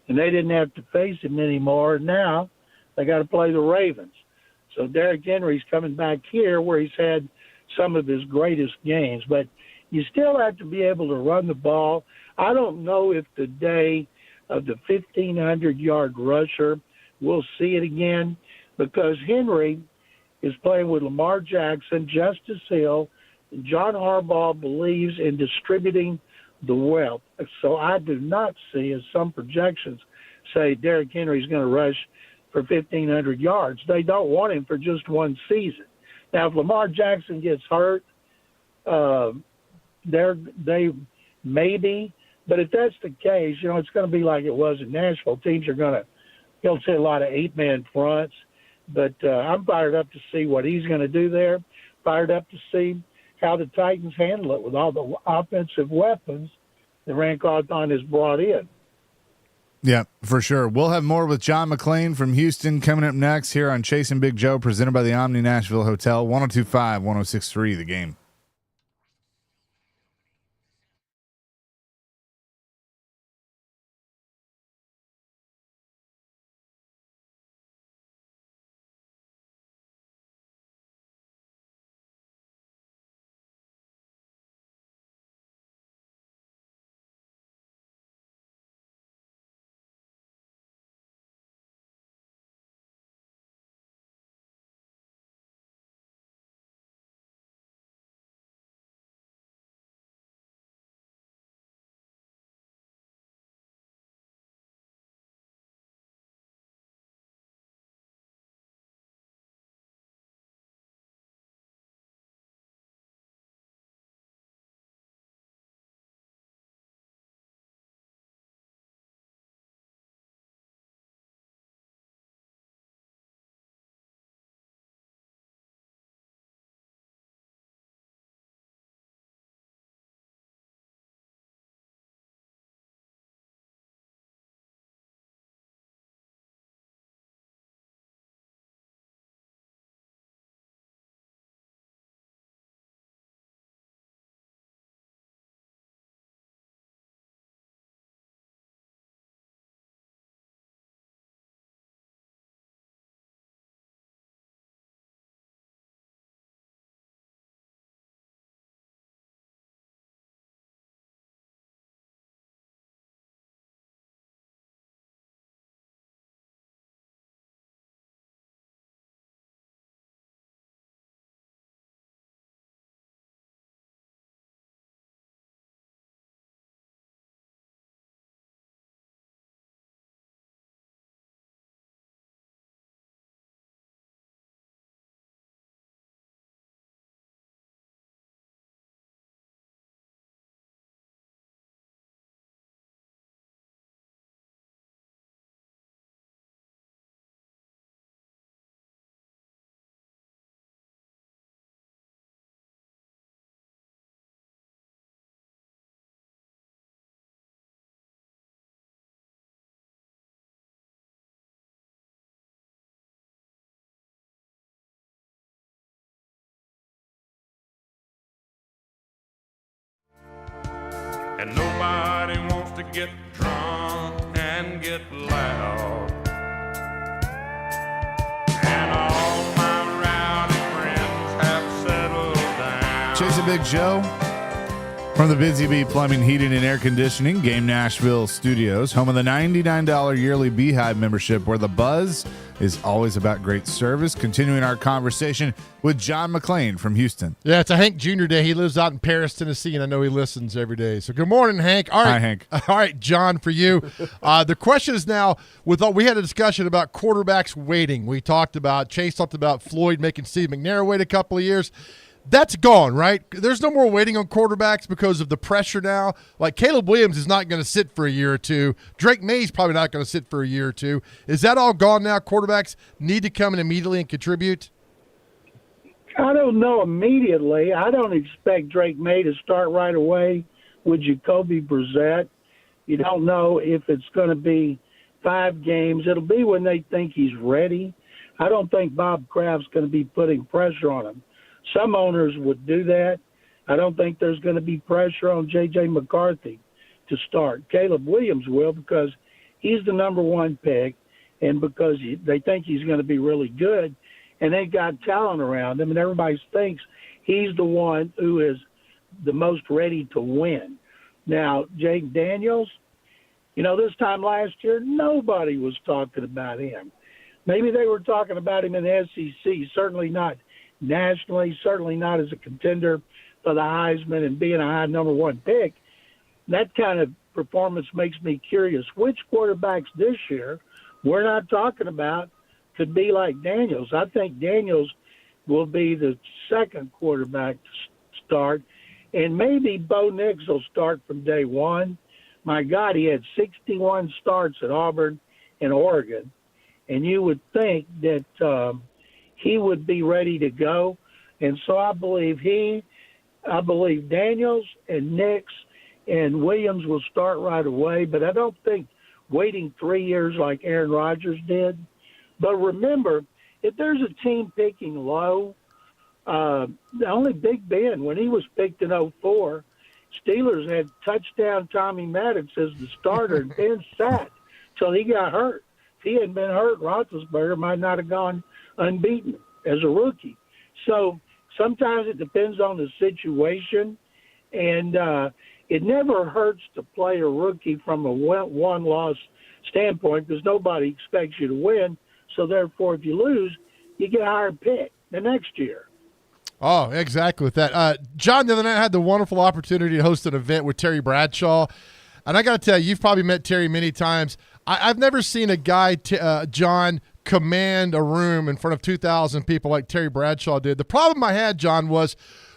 and they didn't have to face him anymore. Now they got to play the Ravens. So Derrick Henry's coming back here where he's had some of his greatest games. But you still have to be able to run the ball. I don't know if the day of the 1,500-yard rusher we'll see it again because Henry is playing with Lamar Jackson, Justice Hill, and John Harbaugh believes in distributing the wealth. So I do not see, as some projections say, Derrick Henry's going to rush for 1,500 yards. They don't want him for just one season. Now, if Lamar Jackson gets hurt, they maybe But if that's the case, it's going to be like it was in Nashville. Teams are going to, he'll see a lot of 8-man fronts. But I'm fired up to see what he's going to do there. Fired up to see how the Titans handle it with all the offensive weapons that Rand Carthon has brought in. Yeah, for sure. We'll have more with John McClain from Houston coming up next here on Chasing Big Joe, presented by the Omni Nashville Hotel, 102.5, 106.3, The Game. And nobody wants to get drunk and get loud. And all my rowdy friends have settled down. Chasing Big Joe from the Busy Bee Plumbing, Heating, and Air Conditioning, Game Nashville Studios, home of the $99 yearly Beehive membership, where the buzz is always about great service. Continuing our conversation with John McClain from Houston. Yeah, it's a Hank Jr. Day. He lives out in Paris, Tennessee, and I know he listens every day. So good morning, Hank. All right. Hi, Hank. All right, John, for you. The question is now, we had a discussion about quarterbacks waiting. Chase talked about Floyd making Steve McNair wait a couple of years. That's gone, right? There's no more waiting on quarterbacks because of the pressure now. Like Caleb Williams is not going to sit for a year or two. Drake May's probably not going to sit for a year or two. Is that all gone now? Quarterbacks need to come in immediately and contribute? I don't know immediately. I don't expect Drake May to start right away with Jacoby Brissett. You don't know if it's going to be 5 games. It'll be when they think he's ready. I don't think Bob Kraft's going to be putting pressure on him. Some owners would do that. I don't think there's going to be pressure on J.J. McCarthy to start. Caleb Williams will, because he's the number 1 pick and because they think he's going to be really good, and they've got talent around him, and everybody thinks he's the one who is the most ready to win. Now, Jake Daniels, this time last year, nobody was talking about him. Maybe they were talking about him in the SEC, certainly not nationally, certainly not as a contender for the Heisman and being a high number 1 pick. That kind of performance makes me curious. Which quarterbacks this year we're not talking about could be like Daniels? I think Daniels will be the second quarterback to start, and maybe Bo Nix will start from day one. my God, he had 61 starts at Auburn and Oregon, and you would think that he would be ready to go. And so I believe Daniels and Nix and Williams will start right away, but I don't think waiting 3 years like Aaron Rodgers did. But remember, if there's a team picking low, only Big Ben, when he was picked in 2004, Steelers had touchdown Tommy Maddox as the starter, and Ben sat till he got hurt. If he hadn't been hurt, Roethlisberger might not have gone unbeaten as a rookie. So sometimes it depends on the situation, and it never hurts to play a rookie from a one-loss standpoint because nobody expects you to win. So therefore, if you lose, you get a higher pick the next year. Oh, exactly with that. John, the other night I had the wonderful opportunity to host an event with Terry Bradshaw. And I got to tell you, you've probably met Terry many times. I've never seen a guy, John, command a room in front of 2,000 people like Terry Bradshaw did. The problem I had, John, was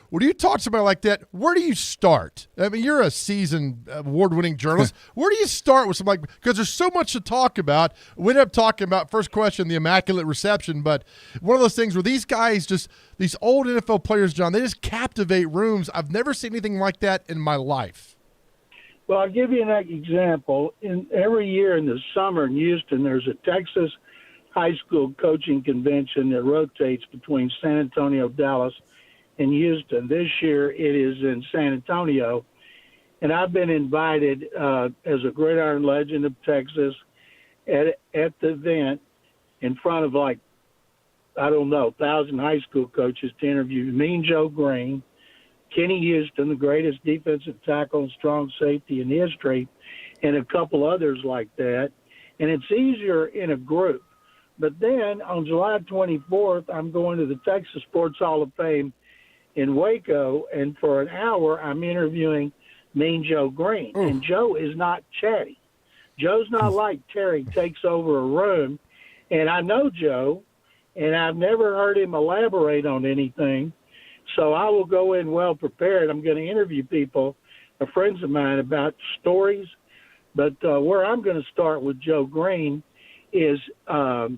when you talk to somebody like that, where do you start? I mean, you're a seasoned award-winning journalist. Where do you start with something like – because there's so much to talk about. We ended up talking about, first question, the Immaculate Reception, but one of those things where these guys just – these old NFL players, John, they just captivate rooms. I've never seen anything like that in my life. Well, I'll give you an example. Every year in the summer in Houston, there's a Texas high school coaching convention that rotates between San Antonio, Dallas, and Houston. This year it is in San Antonio, and I've been invited as a gridiron legend of Texas at the event in front of 1,000 high school coaches to interview Mean Joe Green, Kenny Houston, the greatest defensive tackle and strong safety in history, and a couple others like that. And it's easier in a group. But then on July 24th, I'm going to the Texas Sports Hall of Fame in Waco, and for an hour I'm interviewing Mean Joe Green. And Joe is not chatty. Joe's not like Terry takes over a room. And I know Joe, and I've never heard him elaborate on anything. So I will go in well prepared. I'm going to interview people, friends of mine, about stories. But where I'm going to start with Joe Green is how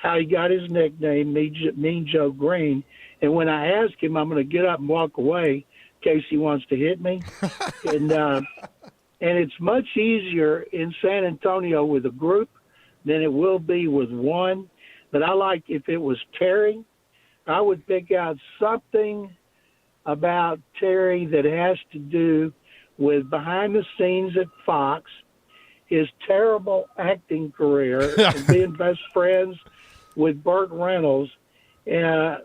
he got his nickname, Mean Joe Green. And when I ask him, I'm going to get up and walk away in case he wants to hit me. And it's much easier in San Antonio with a group than it will be with one. But I like, if it was Terry, I would pick out something about Terry that has to do with behind the scenes at Fox, his terrible acting career, and being best friends with Burt Reynolds,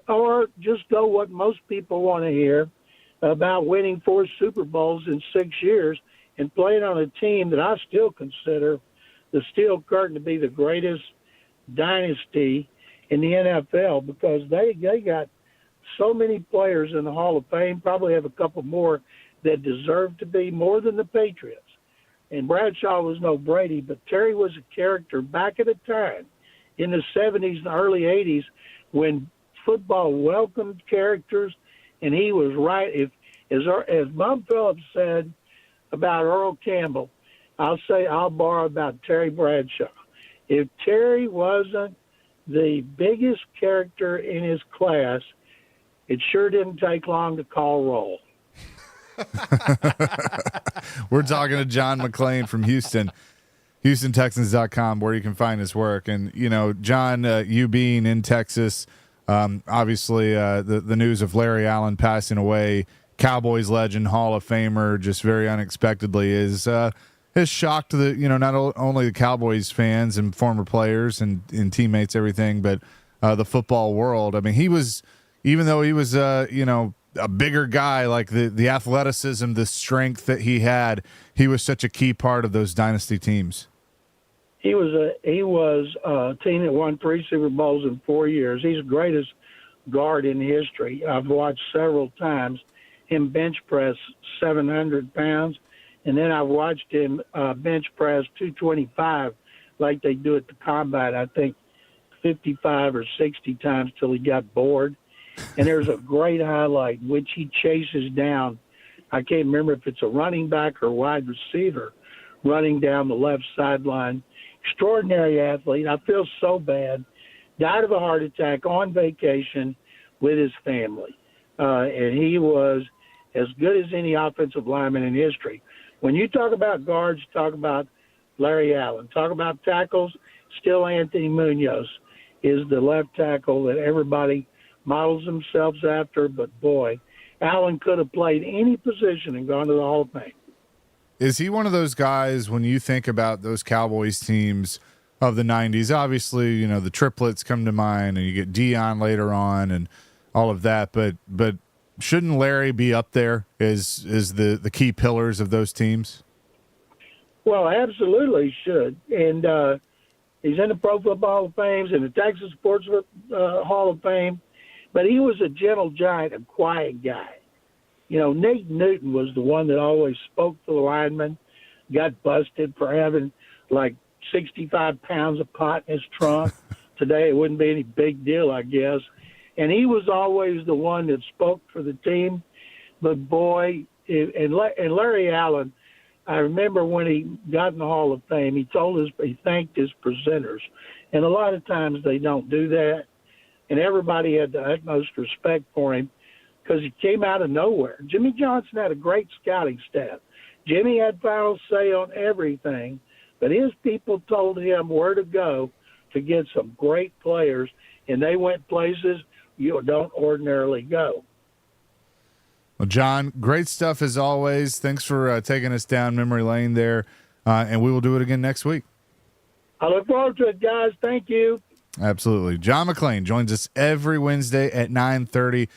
or just go what most people want to hear about winning 4 Super Bowls in 6 years and playing on a team that I still consider the Steel Curtain to be the greatest dynasty in the NFL, because they got so many players in the Hall of Fame, probably have a couple more that deserve to be, more than the Patriots. And Bradshaw was no Brady, but Terry was a character back at a time in the 70s and early 80s when football welcomed characters, and he was right. As Mom Phillips said about Earl Campbell, I'll borrow about Terry Bradshaw. If Terry wasn't the biggest character in his class, it sure didn't take long to call roll. We're talking to John McClain from Houston, HoustonTexans.com, where you can find his work. And, John, you being in Texas, obviously the news of Larry Allen passing away, Cowboys legend, Hall of Famer, just very unexpectedly, has shocked not only the Cowboys fans and former players and teammates, everything, but the football world. I mean, even though he was a bigger guy, like the athleticism, the strength that he had, he was such a key part of those dynasty teams. He was a team that won 3 Super Bowls in 4 years. He's the greatest guard in history. I've watched several times him bench press 700 pounds, and then I've watched him bench press 225 like they do at the Combine, I think 55 or 60 times till he got bored. And there's a great highlight in which he chases down, I can't remember if it's a running back or wide receiver, running down the left sideline. Extraordinary athlete. I feel so bad. Died of a heart attack on vacation with his family. And he was as good as any offensive lineman in history. When you talk about guards, talk about Larry Allen. Talk about tackles, still Anthony Munoz is the left tackle that everybody models themselves after. But, boy, Allen could have played any position and gone to the Hall of Fame. Is he one of those guys when you think about those Cowboys teams of the 90s? Obviously, you know, the triplets come to mind, and you get Dion later on and all of that. But shouldn't Larry be up there as the key pillars of those teams? Well, absolutely should. And he's in the Pro Football Hall of Fame, in the Texas Sports Hall of Fame. But he was a gentle giant, a quiet guy. You know, Nate Newton was the one that always spoke to the linemen, got busted for having like 65 pounds of pot in his trunk. Today it wouldn't be any big deal, I guess. And he was always the one that spoke for the team. But, boy, and Larry Allen, I remember when he got in the Hall of Fame, he thanked his presenters. And a lot of times they don't do that. And everybody had the utmost respect for him because he came out of nowhere. Jimmy Johnson had a great scouting staff. Jimmy had final say on everything, but his people told him where to go to get some great players, and they went places you don't ordinarily go. Well, John, great stuff as always. Thanks for taking us down memory lane there, and we will do it again next week. I look forward to it, guys. Thank you. Absolutely. John McClain joins us every Wednesday at 9:30.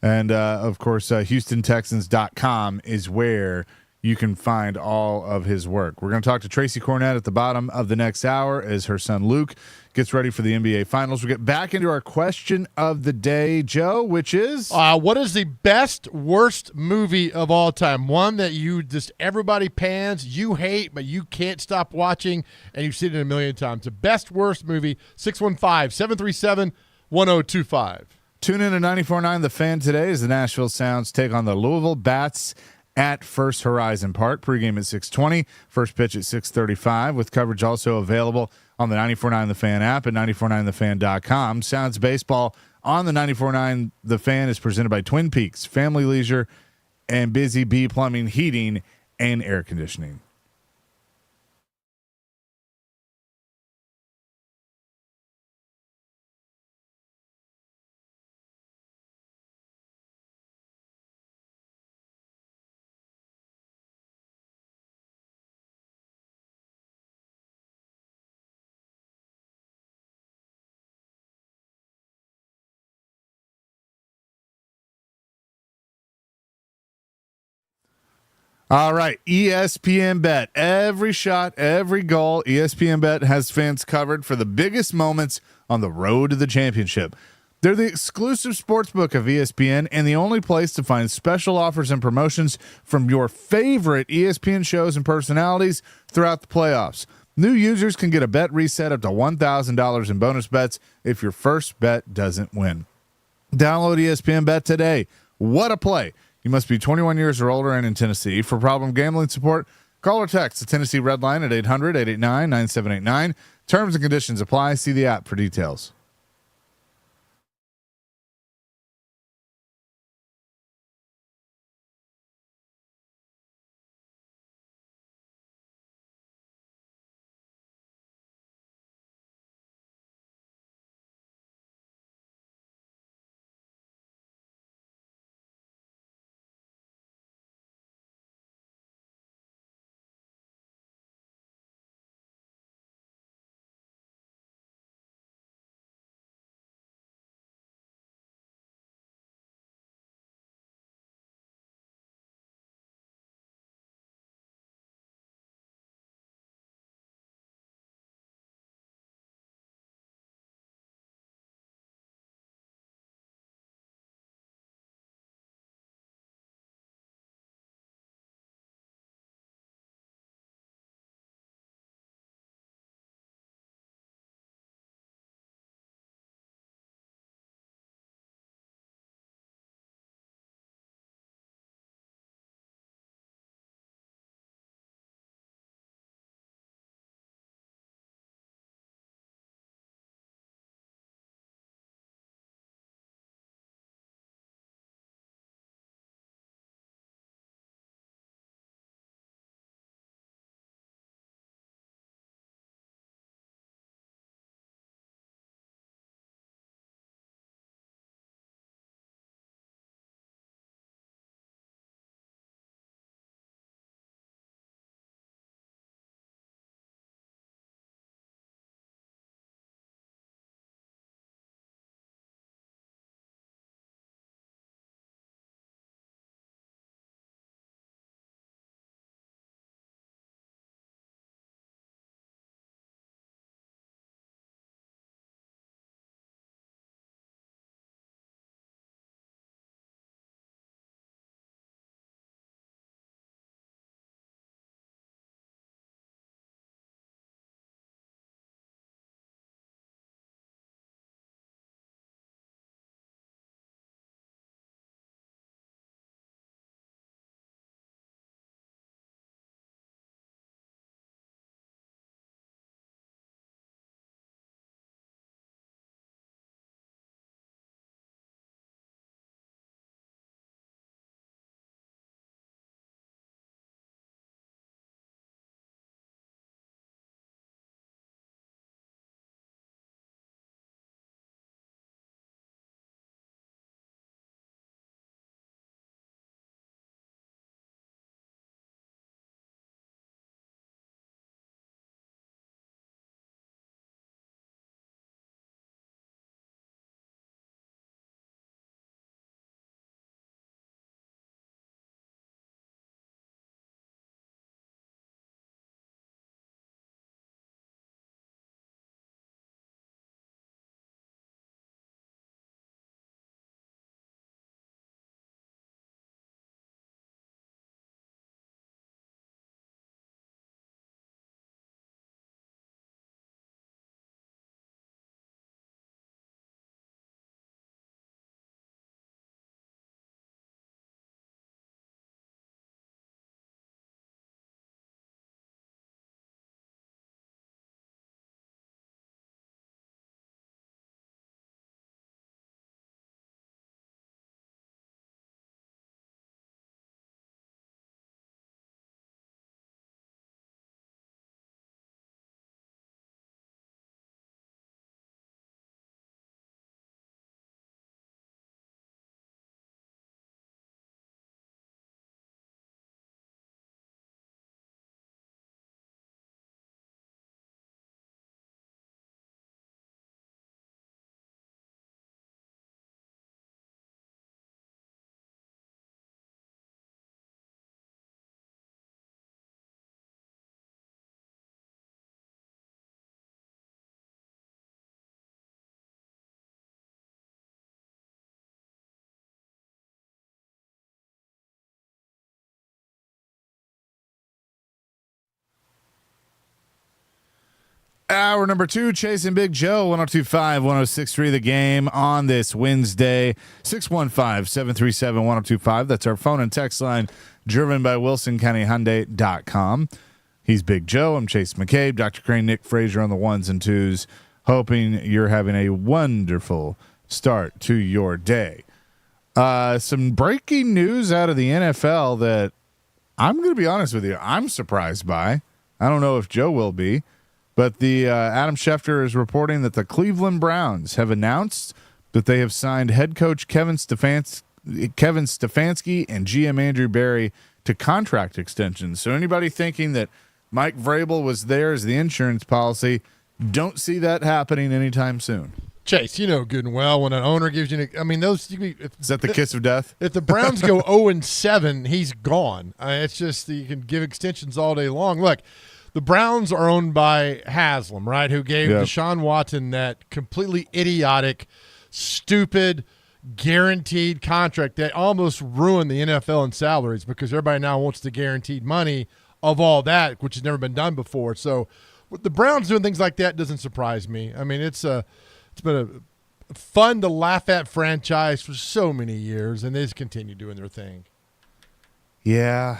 And, of course, HoustonTexans.com is where you can find all of his work. We're going to talk to Tracy Cornett at the bottom of the next hour as her son Luke gets ready for the NBA Finals. We'll get back into our question of the day, Joe, which is? What is the best, worst movie of all time? One that you just everybody pans, you hate, but you can't stop watching, and you've seen it a million times. The best, worst movie, 615-737-1025. Tune in to 94.9 The Fan today as the Nashville Sounds take on the Louisville Bats at First Horizon Park. Pregame at 6:20, first pitch at 6:35, with coverage also available on the 94.9 The Fan app and 94.9thefan.com. Sounds baseball on the 94.9 The Fan is presented by Twin Peaks, Family Leisure, and Busy Bee Plumbing, Heating, and Air Conditioning. All right, ESPN Bet. Every shot, every goal, ESPN Bet has fans covered for the biggest moments on the road to the championship. They're the exclusive sportsbook of ESPN and the only place to find special offers and promotions from your favorite ESPN shows and personalities throughout the playoffs. New users can get a bet reset up to $1,000 in bonus bets if your first bet doesn't win. Download ESPN Bet today. What a play. You must be 21 years or older and in Tennessee. For problem gambling support, call or text the Tennessee Red Line at 800-889-9789. Terms and conditions apply. See the app for details. Hour number 2, Chasing Big Joe, 102.5, 106.3 The Game on this Wednesday, 615-737-1025. That's our phone and text line, driven by WilsonCountyHyundai.com. He's Big Joe. I'm Chase McCabe. Dr. Crane, Nick Frazier on the ones and twos, hoping you're having a wonderful start to your day. Some breaking news out of the NFL that I'm going to be honest with you, I'm surprised by. I don't know if Joe will be. But the Adam Schefter is reporting that the Cleveland Browns have announced that they have signed head coach Kevin Stefanski and GM Andrew Berry to contract extensions. So anybody thinking that Mike Vrabel was there as the insurance policy, don't see that happening anytime soon. Chase, you know good and well when an owner gives you – I mean, those – is that the kiss of death? If the Browns go 0-7, he's gone. It's just you can give extensions all day long. Look – the Browns are owned by Haslam, right, who gave Deshaun Watson that completely idiotic, stupid, guaranteed contract that almost ruined the NFL in salaries because everybody now wants the guaranteed money of all that, which has never been done before. So with the Browns doing things like that doesn't surprise me. I mean, it's been a fun to laugh at franchise for so many years, and they just continue doing their thing. Yeah,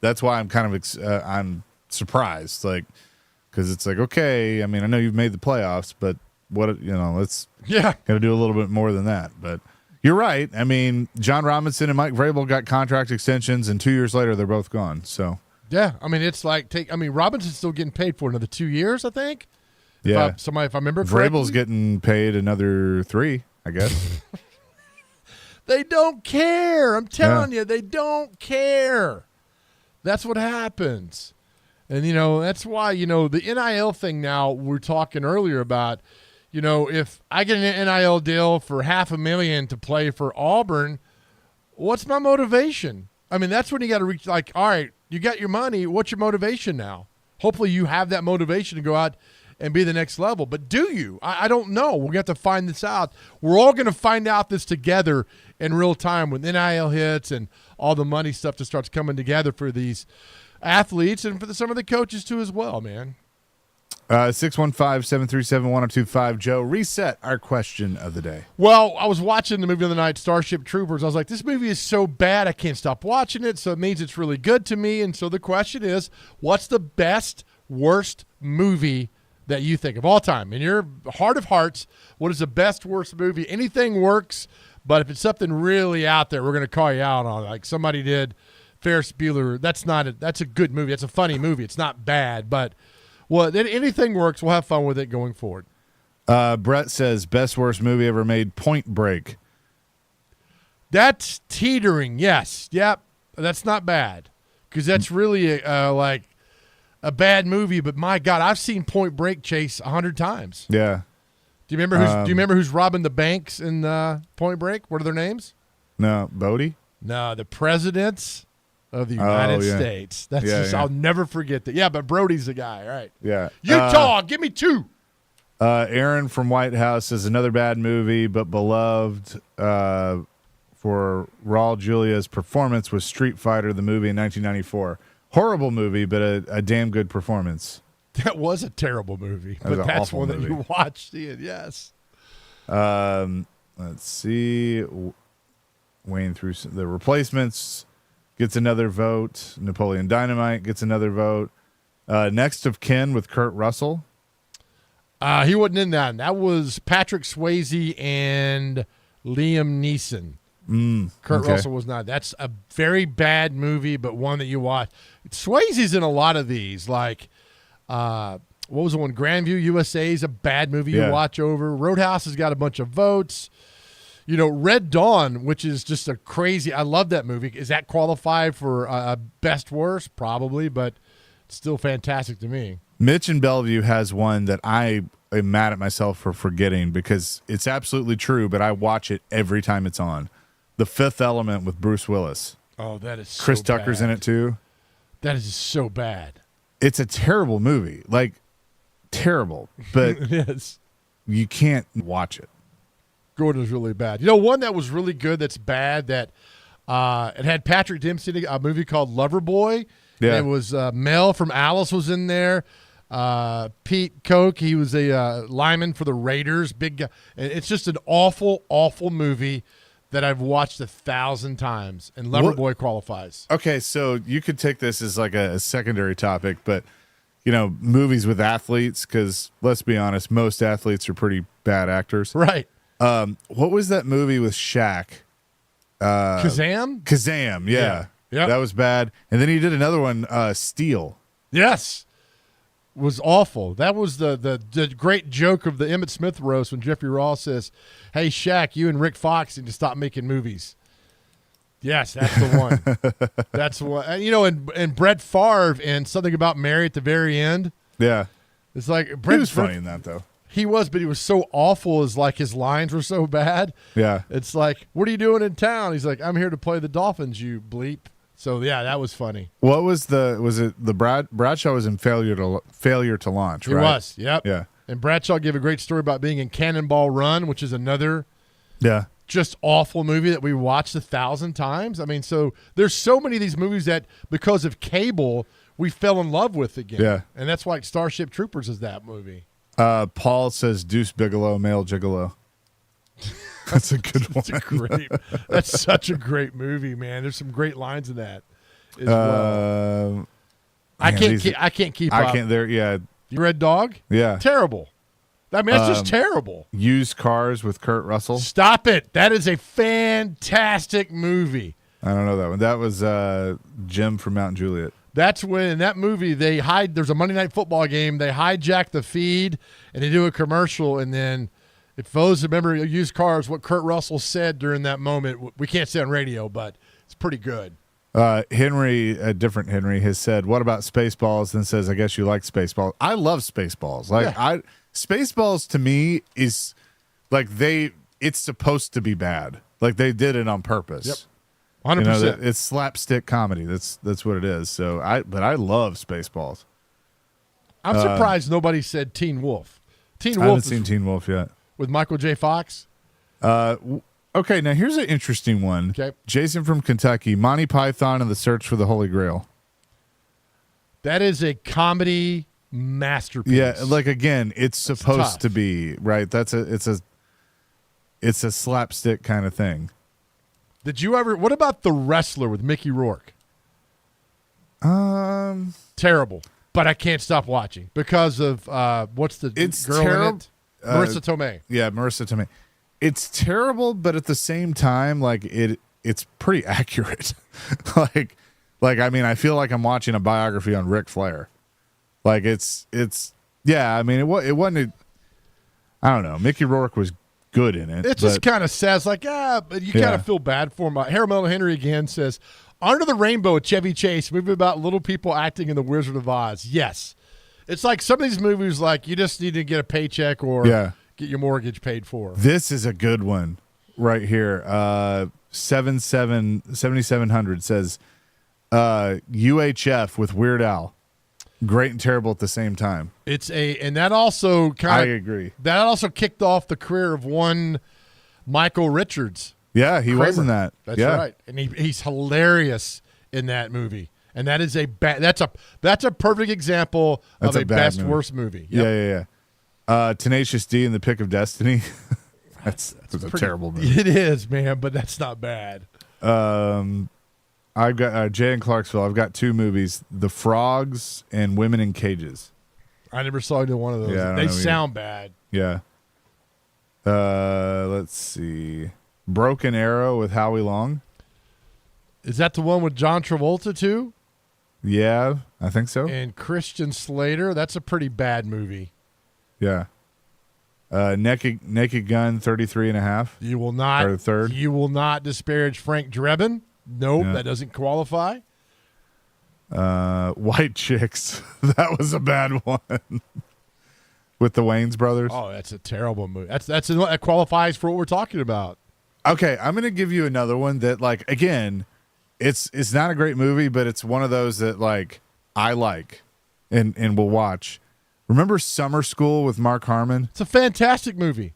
that's why I'm kind of I'm surprised, like, because it's like, okay, I mean, I know you've made the playoffs, but let's got to do a little bit more than that. But you're right. I mean, John Robinson and Mike Vrabel got contract extensions, and 2 years later, they're both gone. So yeah, I mean, it's like Robinson's still getting paid for another 2 years, I think. If I remember correctly. Vrabel's getting paid another 3, I guess. They don't care. I'm telling you, they don't care. That's what happens. And, that's why, the NIL thing now we're talking earlier about, if I get an NIL deal for $500,000 to play for Auburn, what's my motivation? I mean, that's when you got to reach, like, all right, you got your money. What's your motivation now? Hopefully you have that motivation to go out and be the next level. But do you? I don't know. We're going to have to find this out. We're all going to find out this together in real time when NIL hits and all the money stuff just starts coming together for these athletes and for some of the coaches too as well, man. 615-737-1025. Joe, reset our question of the day. Well, I was watching the movie the other night, Starship Troopers. I was like, this movie is so bad I can't stop watching it, so it means it's really good to me. And so the question is, what's the best, worst movie that you think of all time? In your heart of hearts, what is the best, worst movie? Anything works, but if it's something really out there, we're going to call you out on it. Like somebody did Ferris Bueller. That's a good movie. That's a funny movie. It's not bad, but anything works. We'll have fun with it going forward. Brett says, best, worst movie ever made, Point Break. That's teetering, yes. Yep, that's not bad because that's really like a bad movie, but my God, I've seen Point Break, Chase, 100 times. Yeah. Do you remember who's robbing the banks in Point Break? What are their names? No, Bodie? No, the presidents of the United States. That's I'll never forget that. Yeah, but Brody's the guy, right? Yeah. Utah, give me 2. Aaron from White House says another bad movie, but beloved for Raul Julia's performance was Street Fighter, the movie in 1994. Horrible movie, but a damn good performance. That was a terrible movie, but that's one that you watched. Yes. Let's see. Weighing through the replacements gets another vote. Napoleon Dynamite gets another vote. Next of Kin with Kurt Russell. He wasn't in that. That was Patrick Swayze and Liam Neeson. Kurt Russell was not. That's a very bad movie, but one that you watch. Swayze's in a lot of these. Like, what was the one? Grandview USA is a bad movie you watch over. Roadhouse has got a bunch of votes. Red Dawn, which is just a crazy. I love that movie. Is that qualified for best worst? Probably, but it's still fantastic to me. Mitch in Bellevue has one that I am mad at myself for forgetting because it's absolutely true, but I watch it every time it's on. The Fifth Element with Bruce Willis. Oh, that is so Chris Tucker's in it too. That is so bad. It's a terrible movie. Like, terrible. But yes. You can't watch it. Gordon's really bad. One that was really good that's bad that it had Patrick Dempsey in a movie called Loverboy. Yeah. It was Mel from Alice was in there. Pete Koch, he was a lineman for the Raiders. Big guy. And it's just an awful, awful movie that I've watched 1,000 times, and Loverboy qualifies. Okay, so you could take this as like a secondary topic, but you know, movies with athletes, because let's be honest, most athletes are pretty bad actors. Right. What was that movie with Shaq? Kazam? Kazam, yeah. Yep. That was bad. And then he did another one, Steel. Yes. Was awful. That was the great joke of the Emmitt Smith roast when Jeffrey Ross says, "Hey, Shaq, you and Rick Fox need to stop making movies." Yes, that's the one. That's the one. You know, and Brett Favre and Something About Mary at the very end. Yeah. It's like He was funny in that, though. He was, but he was so awful. Is like his lines were so bad. Yeah. It's like, "What are you doing in town?" He's like, "I'm here to play the Dolphins, you bleep." So yeah, that was funny. What was Bradshaw was in Failure to Launch, He right? was, yep. Yeah. And Bradshaw gave a great story about being in Cannonball Run, which is another Yeah. just awful movie that we watched 1,000 times. I mean, so there's so many of these movies that because of cable we fell in love with again. Yeah. And that's why Starship Troopers is that movie. Paul says Deuce Bigelow, male gigolo. That's a good one. That's such a great movie, man. There's some great lines in that as well. I can't keep up. You Red Dog? Yeah. Terrible. I mean, that's just terrible. Used Cars with Kurt Russell. Stop it. That is a fantastic movie. I don't know that one. That was Jim from Mount Juliet. That's when in that movie there's a Monday Night Football game. They hijack the feed and they do a commercial. And then if those remember Used Cars, what Kurt Russell said during that moment, we can't say on radio, but it's pretty good. Henry, a different Henry, has said, "What about Spaceballs?" And says, "I guess you like Spaceballs." I love Spaceballs. Spaceballs to me is like it's supposed to be bad. Like they did it on purpose. Yep. 100%. It's slapstick comedy. That's what it is. So I love Spaceballs. I'm surprised nobody said Teen Wolf. I haven't seen Teen Wolf yet. With Michael J. Fox. Okay, now here's an interesting one. Okay. Jason from Kentucky, Monty Python and the Search for the Holy Grail. That is a comedy masterpiece. Yeah, like again, it's supposed to be, right? It's a slapstick kind of thing. Did you ever? What about The Wrestler with Mickey Rourke? Terrible, but I can't stop watching because of what's the girl in it? Marissa Tomei. Yeah, Marissa Tomei. It's terrible, but at the same time, like it's pretty accurate. like I mean, I feel like I'm watching a biography on Ric Flair. Like it's yeah. I mean, it wasn't. I don't know. Mickey Rourke was good in it. It just kind of says like, but you kind of feel bad for him. Harold Melvin Henry again says, "Under the Rainbow" with Chevy Chase, movie about little people acting in The Wizard of Oz. Yes, it's like some of these movies, like you just need to get a paycheck or get your mortgage paid for. This is a good one right here. 7700 says UHF with Weird Al. Great and terrible at the same time. And that also I agree. That also kicked off the career of one Michael Richards. Yeah, he was in that. That's right, and he's hilarious in that movie. And that is that's a perfect example of a best worst movie. Yep. Yeah. Tenacious D and the Pick of Destiny. that's a terrible movie. It is, man, but that's not bad. I've got Jay in Clarksville. I've got two movies: The Frogs and Women in Cages. I never saw either one of those. Yeah, they sound bad. Yeah. Let's see. Broken Arrow with Howie Long. Is that the one with John Travolta too? Yeah, I think so. And Christian Slater. That's a pretty bad movie. Yeah. Naked Gun 33.5. You will not. Or third. You will not disparage Frank Drebin. Nope, that doesn't qualify. White Chicks. That was a bad one. With the Wayans brothers. Oh, that's a terrible movie. That qualifies for what we're talking about. Okay, I'm going to give you another one that, like, again, it's not a great movie, but it's one of those that, like, I like and will watch. Remember Summer School with Mark Harmon? It's a fantastic movie.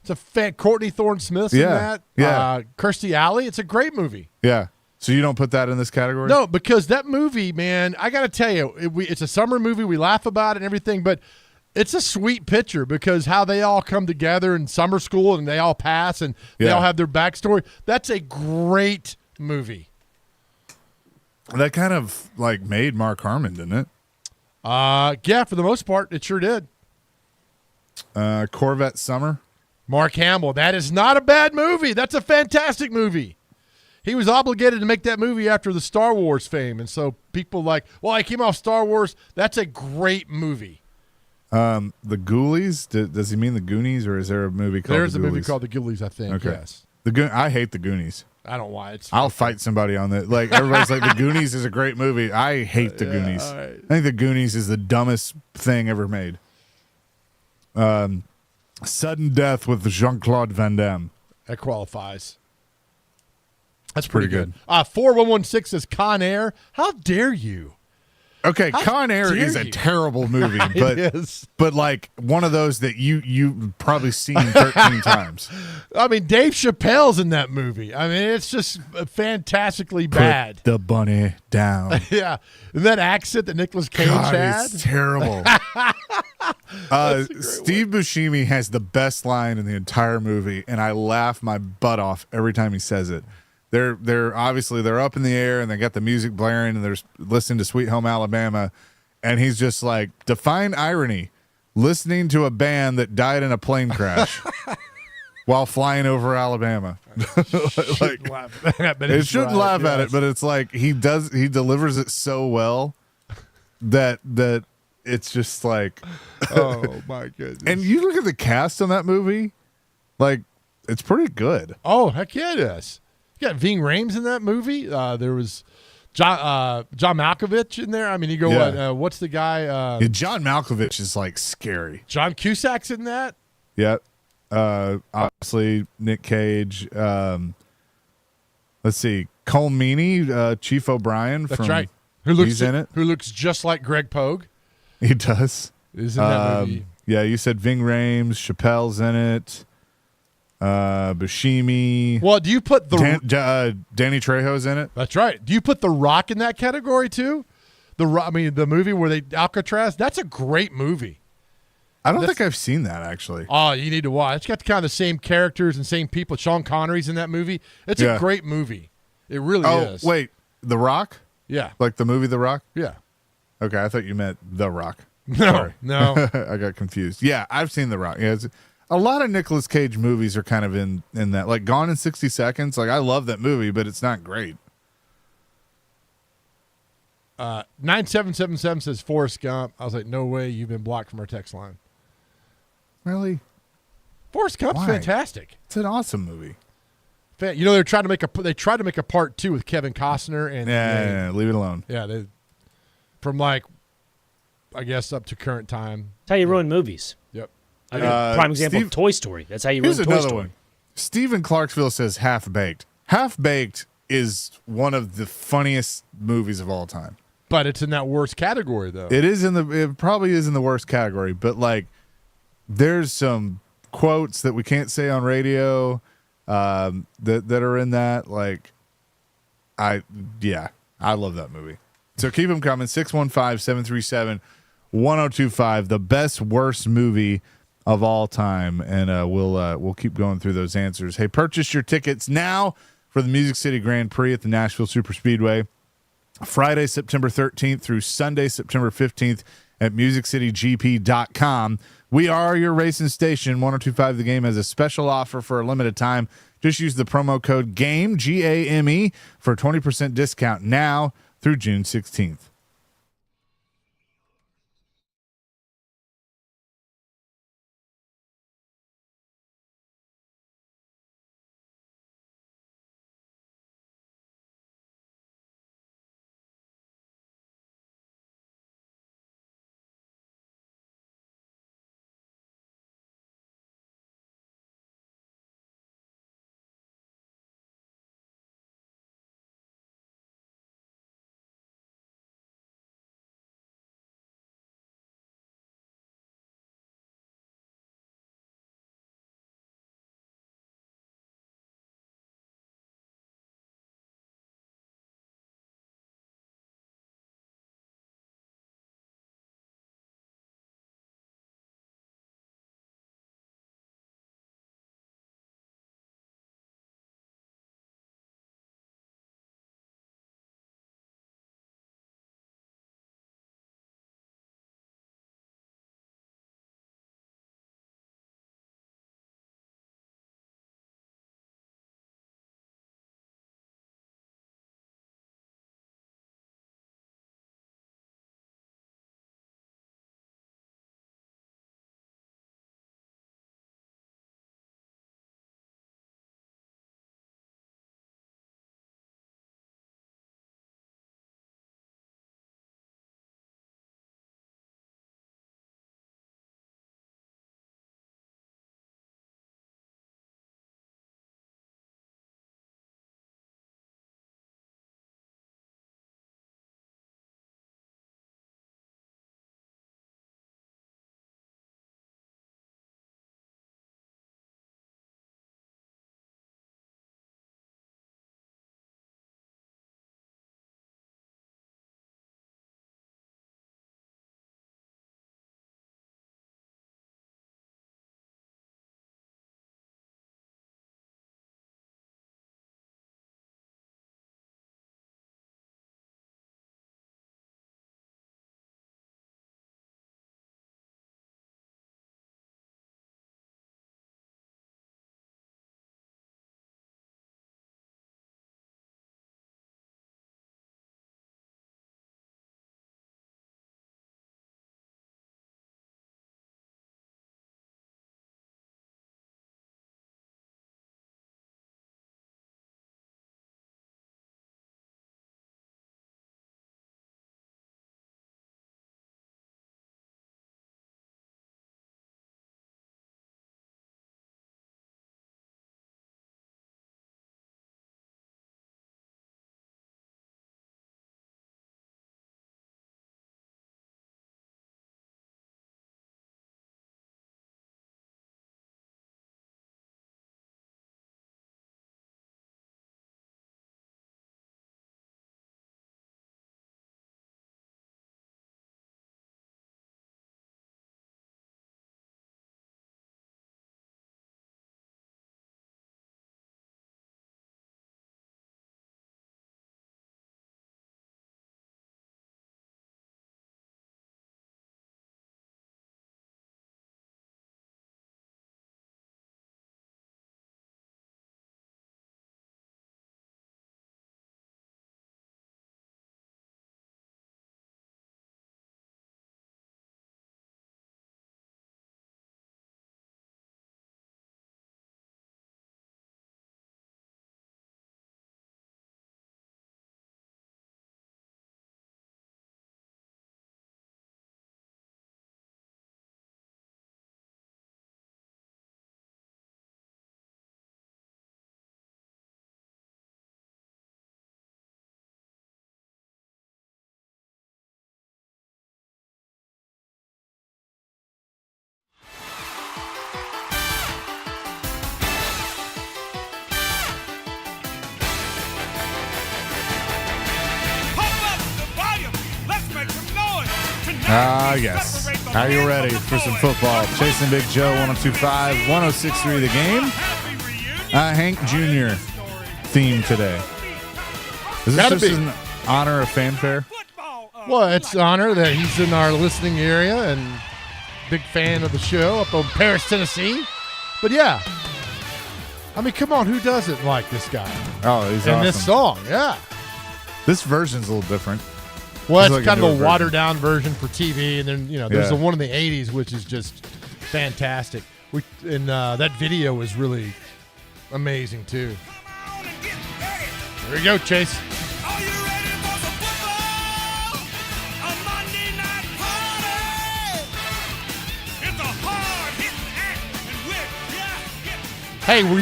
It's Courtney Thorne Smith's in that. Yeah. Kirstie Alley. It's a great movie. Yeah. So you don't put that in this category? No, because that movie, man, I got to tell you, it's a summer movie. We laugh about it and everything, but it's a sweet picture because how they all come together in summer school and they all pass and they all have their backstory. That's a great movie. That kind of like made Mark Harmon, didn't it? Yeah, for the most part, it sure did. Corvette Summer. Mark Hamill. That is not a bad movie. That's a fantastic movie. He was obligated to make that movie after the Star Wars fame, and so people like, well, I came off Star Wars. That's a great movie. The Ghoulies. Does he mean the Goonies, or is there a movie called There's the a movie Ghoulies? called The Ghoulies, I think, Okay. yes. I hate the Goonies. I don't know why. I'll fight somebody on that. Like, everybody's like, the Goonies is a great movie. I hate the Goonies. right. I think the Goonies is the dumbest thing ever made. Sudden Death with Jean-Claude Van Damme. That qualifies. That's pretty good. 4116 says Con Air. How dare you? Okay, How Con Air dare is a you? terrible movie, It is. but like one of those that you've probably seen 13 times. I mean, Dave Chappelle's in that movie. I mean, it's just fantastically bad. Put the bunny down. Yeah. And that accent that Nicolas Cage God, had. it's terrible. Steve Buscemi has the best line in the entire movie, and I laugh my butt off every time he says it. They're obviously they're up in the air and they got the music blaring and they're listening to Sweet Home Alabama, and he's just like, define irony, listening to a band that died in a plane crash while flying over Alabama. Like, Laugh at that, but it it's shouldn't right, laugh at yes. it, but it's like he delivers it so well that it's just like, Oh, my goodness. and you look at the cast on that movie, like it's pretty good. Oh, heck yeah, it is. You got Ving Rhames in that movie. There was John Malkovich in there. I mean, you go, Yeah. what's the guy? Yeah, John Malkovich is like scary. John Cusack's in that. Yeah. Obviously Nick Cage. Let's see, Cole Meany, Chief O'Brien. That's right. He's in it. Who looks just like Greg Pogue. He does. Is in that movie. Yeah, you said Ving Rhames, Chappelle's in it. Buscemi. Well, do you put the? Danny Trejo's in it. That's right. Do you put The Rock in that category too? The movie where they Alcatraz. That's a great movie. I don't think I've seen that actually. Oh, you need to watch. It's got kind of the same characters and same people. Sean Connery's in that movie. It's a great movie. It really is. Oh, wait, The Rock? Yeah. Like the movie The Rock? Yeah. Okay, I thought you meant The Rock. No. Sorry. No. I got confused. Yeah, I've seen The Rock. Yeah, a lot of Nicolas Cage movies are kind of in that. Like Gone in 60 Seconds. Like I love that movie, but it's not great. 9777 says Forrest Gump. I was like, no way, you've been blocked from our text line. Really? Forrest Gump's Why? fantastic. It's an awesome movie. You know, they tried to make a part 2 with Kevin Costner and Yeah, leave it alone. they from like I guess up to current time. That's how you ruin movies. Yep. I mean, prime example of Toy Story. That's how you ruin Here's Toy another Story. one. Steven Clarksville says Half Baked. Half Baked is one of the funniest movies of all time. But it's in that worst category though. It probably is in the worst category, but like there's some quotes that we can't say on radio that are in that. Like I love that movie. So keep them coming. 615-737-1025, the best worst movie of all time, and we'll keep going through those answers. Hey, purchase your tickets now for the Music City Grand Prix at the Nashville Superspeedway, Friday, September 13th through Sunday, September 15th at MusicCityGP.com. We are your racing station. 1025 The Game has a special offer for a limited time. Just use the promo code GAME, GAME, for a 20% discount now through June 16th. Yes. Are you ready for some football? Chasing Big Joe, 102.5, 106.3 The Game. Hank Jr. theme today. Is this Gotta just be. in honor of fanfare? Well, it's an honor that he's in our listening area and big fan of the show up on Paris, Tennessee. But yeah, I mean, come on, who doesn't like this guy Oh, he's and awesome. this song? Yeah. This version's a little different. Well, It's it's like a kind of newer a version. watered down version for TV, and then there's Yeah. the one in the '80s which is just fantastic. That video was really amazing too. Here we go, Chase. Are you ready for some football? A Monday night party. It's a hard-hitting act, and we're Hey, were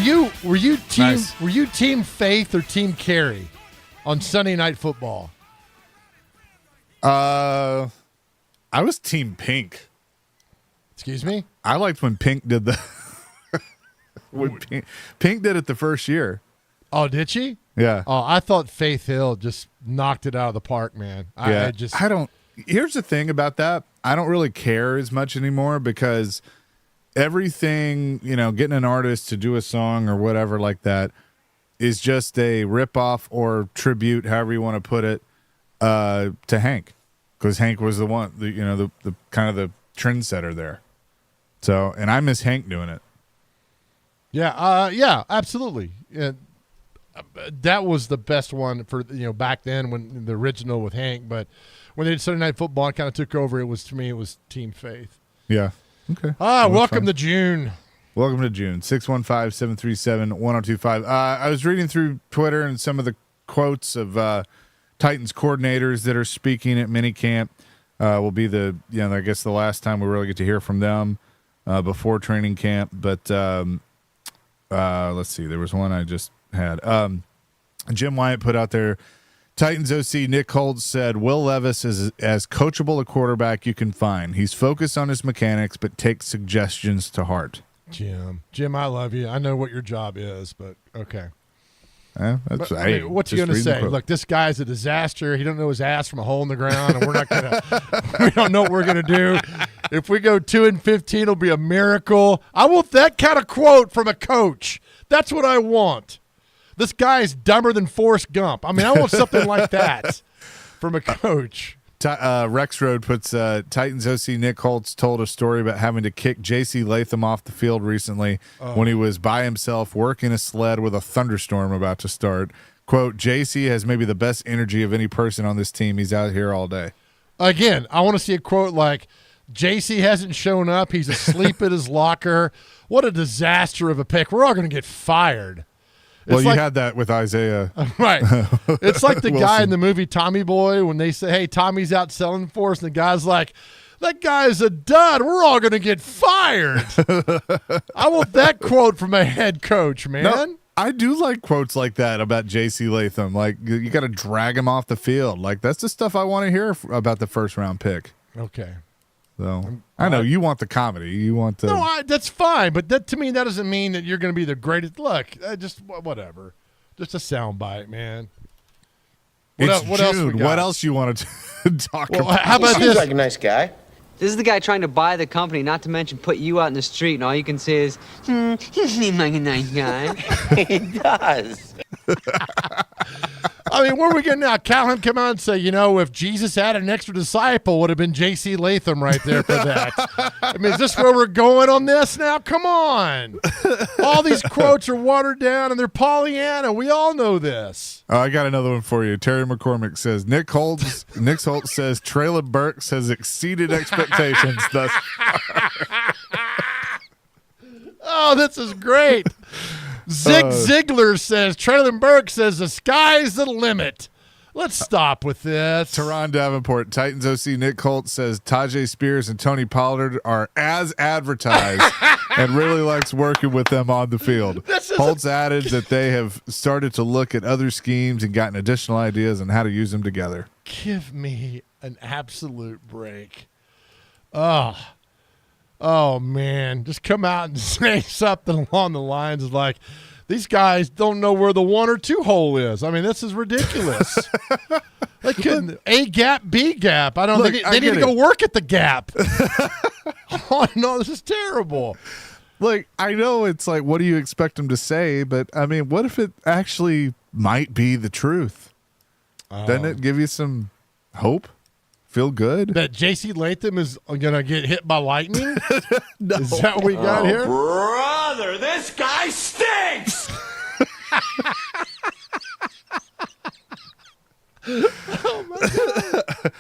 you team Nice. were you team Faith or team Carey on Sunday Night Football? I was Team Pink. Excuse me? I liked when Pink did the. when Pink did it the first year. Oh, did she? Yeah. Oh, I thought Faith Hill just knocked it out of the park, man. Yeah. I I don't. Here's the thing about that. I don't really care as much anymore because everything, getting an artist to do a song or whatever like that is just a ripoff or tribute, however you want to put it, to Hank, because Hank was the one, the kind of the trendsetter there. So, and I miss Hank doing it. Yeah, absolutely. That was the best one for back then when the original with Hank. But when they did Sunday Night Football, and kind of took over. It was Team Faith. Yeah. Okay. Welcome to June. Welcome to June. 615-737-1025. I was reading through Twitter and some of the quotes of Titans coordinators that are speaking at minicamp. Will be I guess the last time we really get to hear from them before training camp. But let's see. There was one I just had. Jim Wyatt put out there, Titans OC Nick Holtz said, Will Levis is as coachable a quarterback you can find. He's focused on his mechanics, but takes suggestions to heart. Jim, I love you. I know what your job is, but okay. What's he going to say? Look, this guy's a disaster. He don't know his ass from a hole in the ground, and we're not going to. We don't know what we're going to do. If we go 2-15, it'll be a miracle. I want that kind of quote from a coach. That's what I want. This guy's dumber than Forrest Gump. I mean, I want something like that from a coach. Rex Road puts Titans OC Nick Holtz told a story about having to kick J.C. Latham off the field recently when he was by himself working a sled with a thunderstorm about to start. Quote, J.C. has maybe the best energy of any person on this team. He's out here all day. Again, I want to see a quote like, J.C. hasn't shown up. He's asleep at his locker. What a disaster of a pick. We're all going to get fired. Well, you had that with Isaiah. Right. It's like the guy Wilson. in the movie Tommy Boy when they say, hey, Tommy's out selling for us, and the guy's like, that guy's a dud. We're all going to get fired. I want that quote from a head coach, man. No, I do like quotes like that about J.C. Latham. Like, you got to drag him off the field. Like, that's the stuff I want to hear about the first-round pick. Okay. So I know you want the comedy. You want the that's fine, but that to me that doesn't mean that you're going to be the greatest. Look, just whatever, just a soundbite, man. What else? We got? What else you want to talk about? How about Seems this? like a nice guy. This is the guy trying to buy the company, not to mention put you out in the street, and all you can say is, he seems like a nice guy. He does. I mean, where are we getting now? Calhoun come out and say, if Jesus had an extra disciple, would have been J.C. Latham right there for that. I mean, is this where we're going on this now? Come on. All these quotes are watered down and they're Pollyanna. We all know this. Oh, I got another one for you. Terry McCormick says Nick Holtz says Traylon Burks has exceeded expectations thus far. Oh, this is great. Zig Ziglar says, Traylon Burke says, the sky's the limit. Let's stop with this. Teron Davenport, Titans OC Nick Holtz says Tajay Spears and Tony Pollard are as advertised and really likes working with them on the field. Holtz added that they have started to look at other schemes and gotten additional ideas on how to use them together. Give me an absolute break. Oh, man. Just come out and say something along the lines of like, these guys don't know where the 1 or 2 hole is. I mean, this is ridiculous. They couldn't A gap, B gap. I don't. Look, They need to go work at the gap. Oh no, this is terrible. Like, I know it's like, what do you expect them to say? But I mean, what if it actually might be the truth? Doesn't it give you some hope? Feel good? That J.C. Latham is gonna get hit by lightning? No. Is that what we got here? Brother, this guy stinks! Oh my God.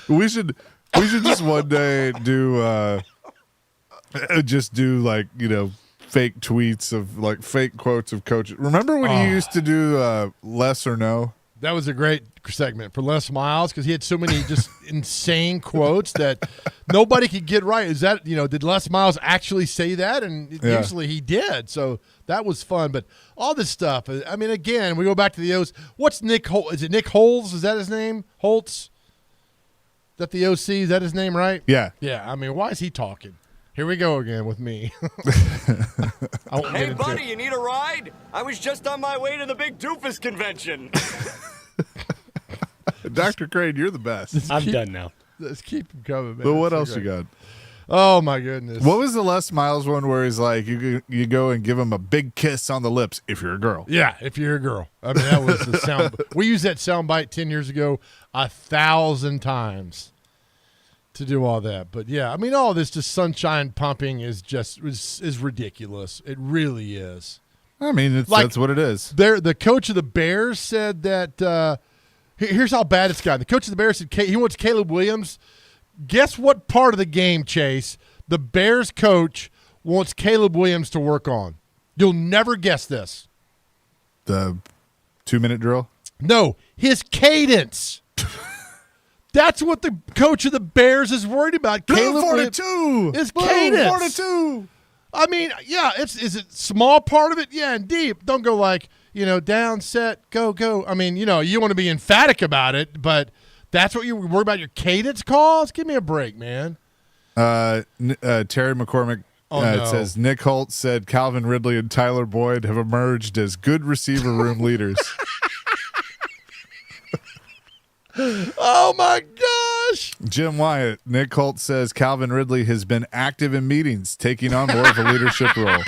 We should just one day do just do like, fake tweets of like fake quotes of coaches. Remember when you used to do less or no? That was a great segment for Les Miles because he had so many just insane quotes that nobody could get right. Is that, did Les Miles actually say that? And usually he did. So that was fun. But all this stuff, I mean, again, we go back to the O's. What's Nick Holtz? Is it Nick Holtz? Is that his name? Holtz? Is that the OC? Is that his name, right? Yeah. Yeah. I mean, why is he talking? Here we go again with me. Hey, buddy, you need a ride? I was just on my way to the big doofus convention. Dr. Crane, you're the best. I'm done now. Let's keep him coming, man. But what else you got? Oh, my goodness. What was the Les Miles one where he's like, you go and give him a big kiss on the lips if you're a girl? Yeah, if you're a girl. I mean, that was the sound. We used that sound bite 10 years ago 1,000 times to do all that. But, yeah, I mean, all this just sunshine pumping is ridiculous. It really is. I mean, that's what it is. The coach of the Bears said that here's how bad it's gotten. The coach of the Bears said he wants Caleb Williams. Guess what part of the game, Chase, the Bears coach wants Caleb Williams to work on? You'll never guess this. The 2-minute drill? No, his cadence. That's what the coach of the Bears is worried about. Caleb 42. His cadence. 42. I mean, yeah, is it small part of it? Yeah, and deep. Don't go like, down, set, go. I mean, you want to be emphatic about it, but that's what you worry about your cadence calls? Give me a break, man. Terry McCormick says, Nick Holtz said Calvin Ridley and Tyler Boyd have emerged as good receiver room leaders. Oh, my gosh. Jim Wyatt, Nick Holtz says Calvin Ridley has been active in meetings, taking on more of a leadership role.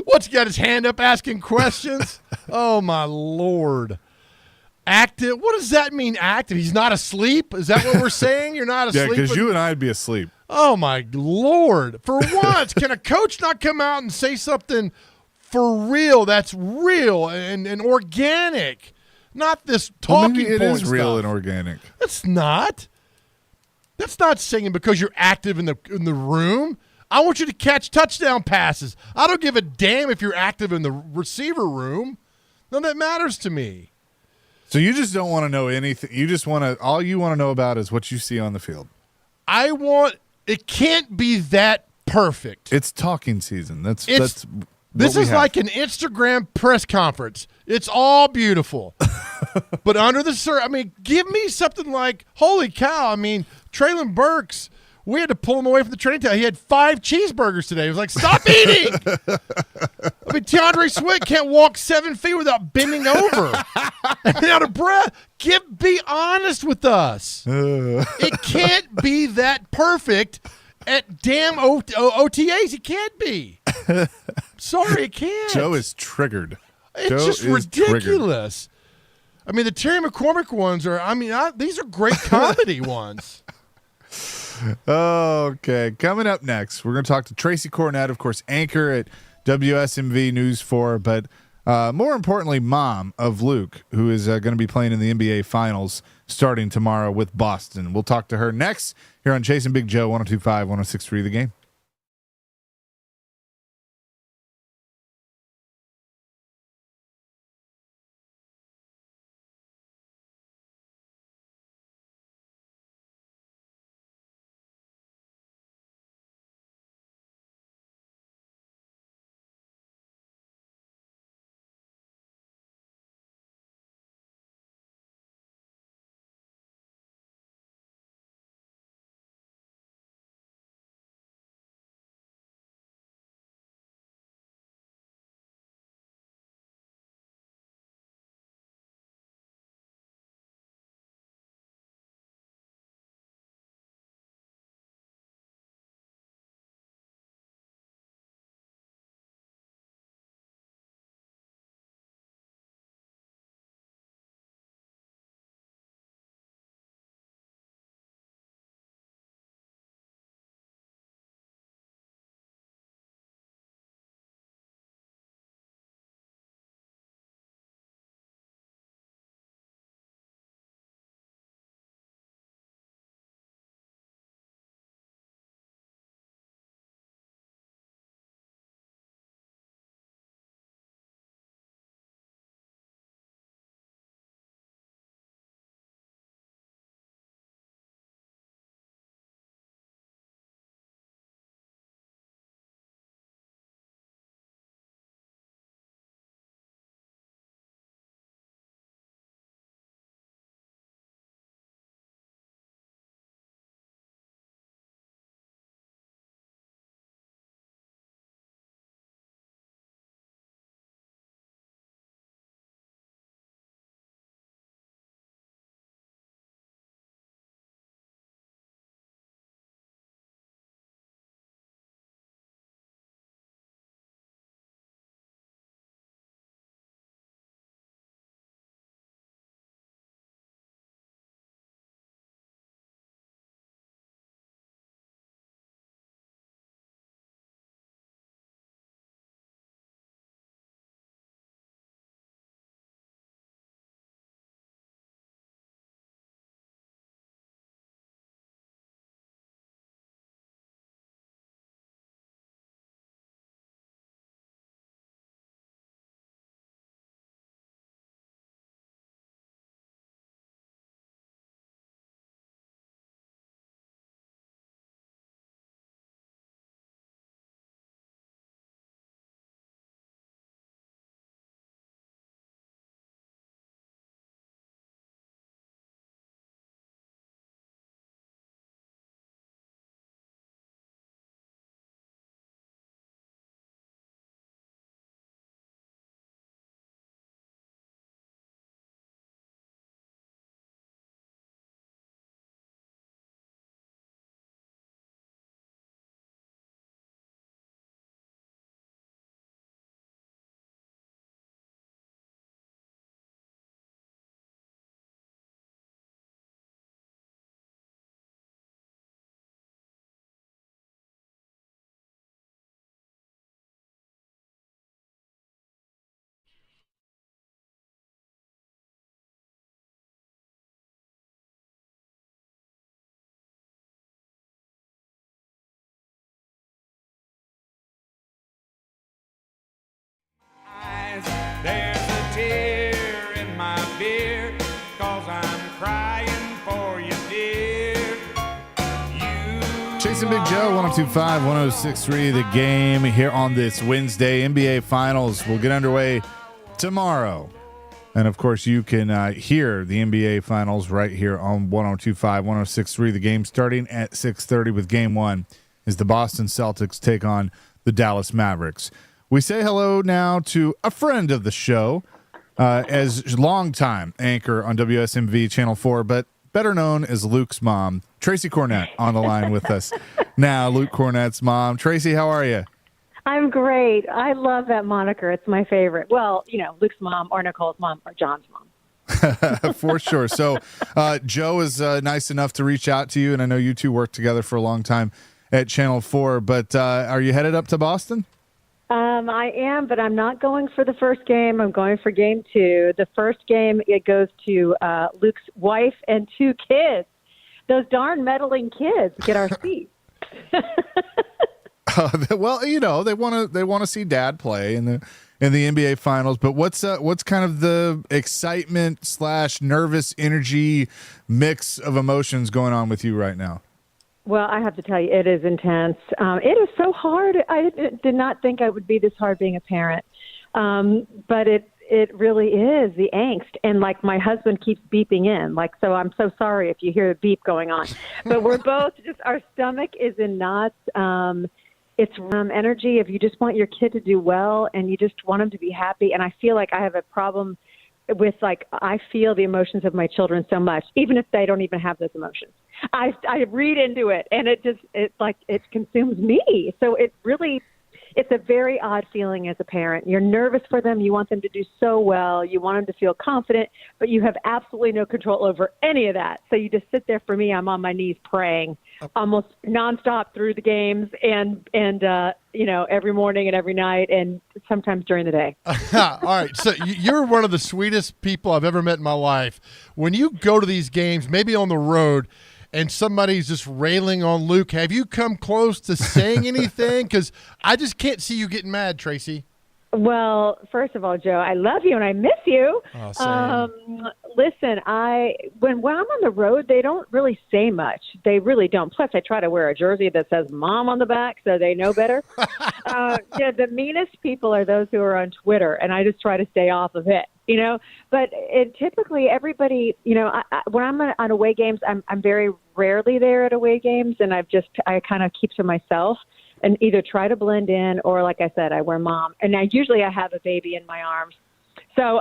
What's he got his hand up asking questions? Oh, my Lord. Active? What does that mean, active? He's not asleep? Is that what we're saying? You're not asleep? Yeah, because you and I would be asleep. Oh, my Lord. For once, can a coach not come out and say something for real that's real and organic? Not this talking point it is real stuff. and organic. It's not. That's not singing because you're active in the room. I want you to catch touchdown passes. I don't give a damn if you're active in the receiver room. None of that matters to me. So you just don't want to know anything. You just want to. All you want to know about is what you see on the field. It can't be that perfect. It's talking season. This is like an Instagram press conference. It's all beautiful. But under the give me something like, holy cow, Traylon Burks, we had to pull him away from the training table. He had 5 cheeseburgers today. He was like, stop eating. DeAndre Swift can't walk 7 feet without bending over and out of breath. Be honest with us. It can't be that perfect at damn OTAs. It can't be. Sorry, it can't. Joe is triggered. It's just ridiculous. Triggered. The Terry McCormick ones are, these are great comedy ones. Okay, coming up next, we're going to talk to Tracy Cornett, of course, anchor at WSMV News 4, but more importantly, mom of Luke, who is going to be playing in the NBA Finals starting tomorrow with Boston. We'll talk to her next here on Chasing Big Joe, 102.5, 106.3 The Game. Chasing Big Joe, 102.5, 106.3, The Game here on this Wednesday. NBA Finals will get underway tomorrow. And, of course, you can hear the NBA Finals right here on 102.5, 106.3, The Game, starting at 6:30 with Game 1 as the Boston Celtics take on the Dallas Mavericks. We say hello now to a friend of the show, as longtime anchor on WSMV Channel 4, but better known as Luke's mom, Tracy Cornett, on the line with us now. Luke Cornett's mom. Tracy, how are you? I'm great. I love that moniker. It's my favorite. Well, Luke's mom or Nicole's mom or John's mom. For sure. So Joe is nice enough to reach out to you, and I know you two worked together for a long time at Channel 4, but are you headed up to Boston? I am, but I'm not going for the first game. I'm going for game 2. The first game, it goes to Luke's wife and 2 kids. Those darn meddling kids get our seats. Well, they want to see Dad play in the NBA Finals. But what's kind of the excitement / nervous energy mix of emotions going on with you right now? Well, I have to tell you, it is intense. It is so hard. I did not think it would be this hard being a parent, but it really is, the angst. And like my husband keeps beeping in, so I'm so sorry if you hear a beep going on. But we're both our stomach is in knots. It's energy if you just want your kid to do well and you just want them to be happy. And I feel like I have a problem with I feel the emotions of my children so much, even if they don't even have those emotions. I read into it, and it consumes me. So it's a very odd feeling as a parent. You're nervous for them. You want them to do so well. You want them to feel confident, but you have absolutely no control over any of that. So you just sit there. For me, I'm on my knees praying almost nonstop through the games and every morning and every night and sometimes during the day. All right. So you're one of the sweetest people I've ever met in my life. When you go to these games, maybe on the road, and somebody's just railing on Luke, have you come close to saying anything? Because I just can't see you getting mad, Tracy. Well, first of all, Joe, I love you and I miss you. Oh, same. Listen, when I'm on the road, they don't really say much. They really don't. Plus, I try to wear a jersey that says "Mom" on the back, so they know better. The meanest people are those who are on Twitter, and I just try to stay off of it. But typically everybody, when I'm on away games, I'm very rarely there at away games, and I kind of keep to myself and either try to blend in or, like I said, I wear mom. And I usually have a baby in my arms. So,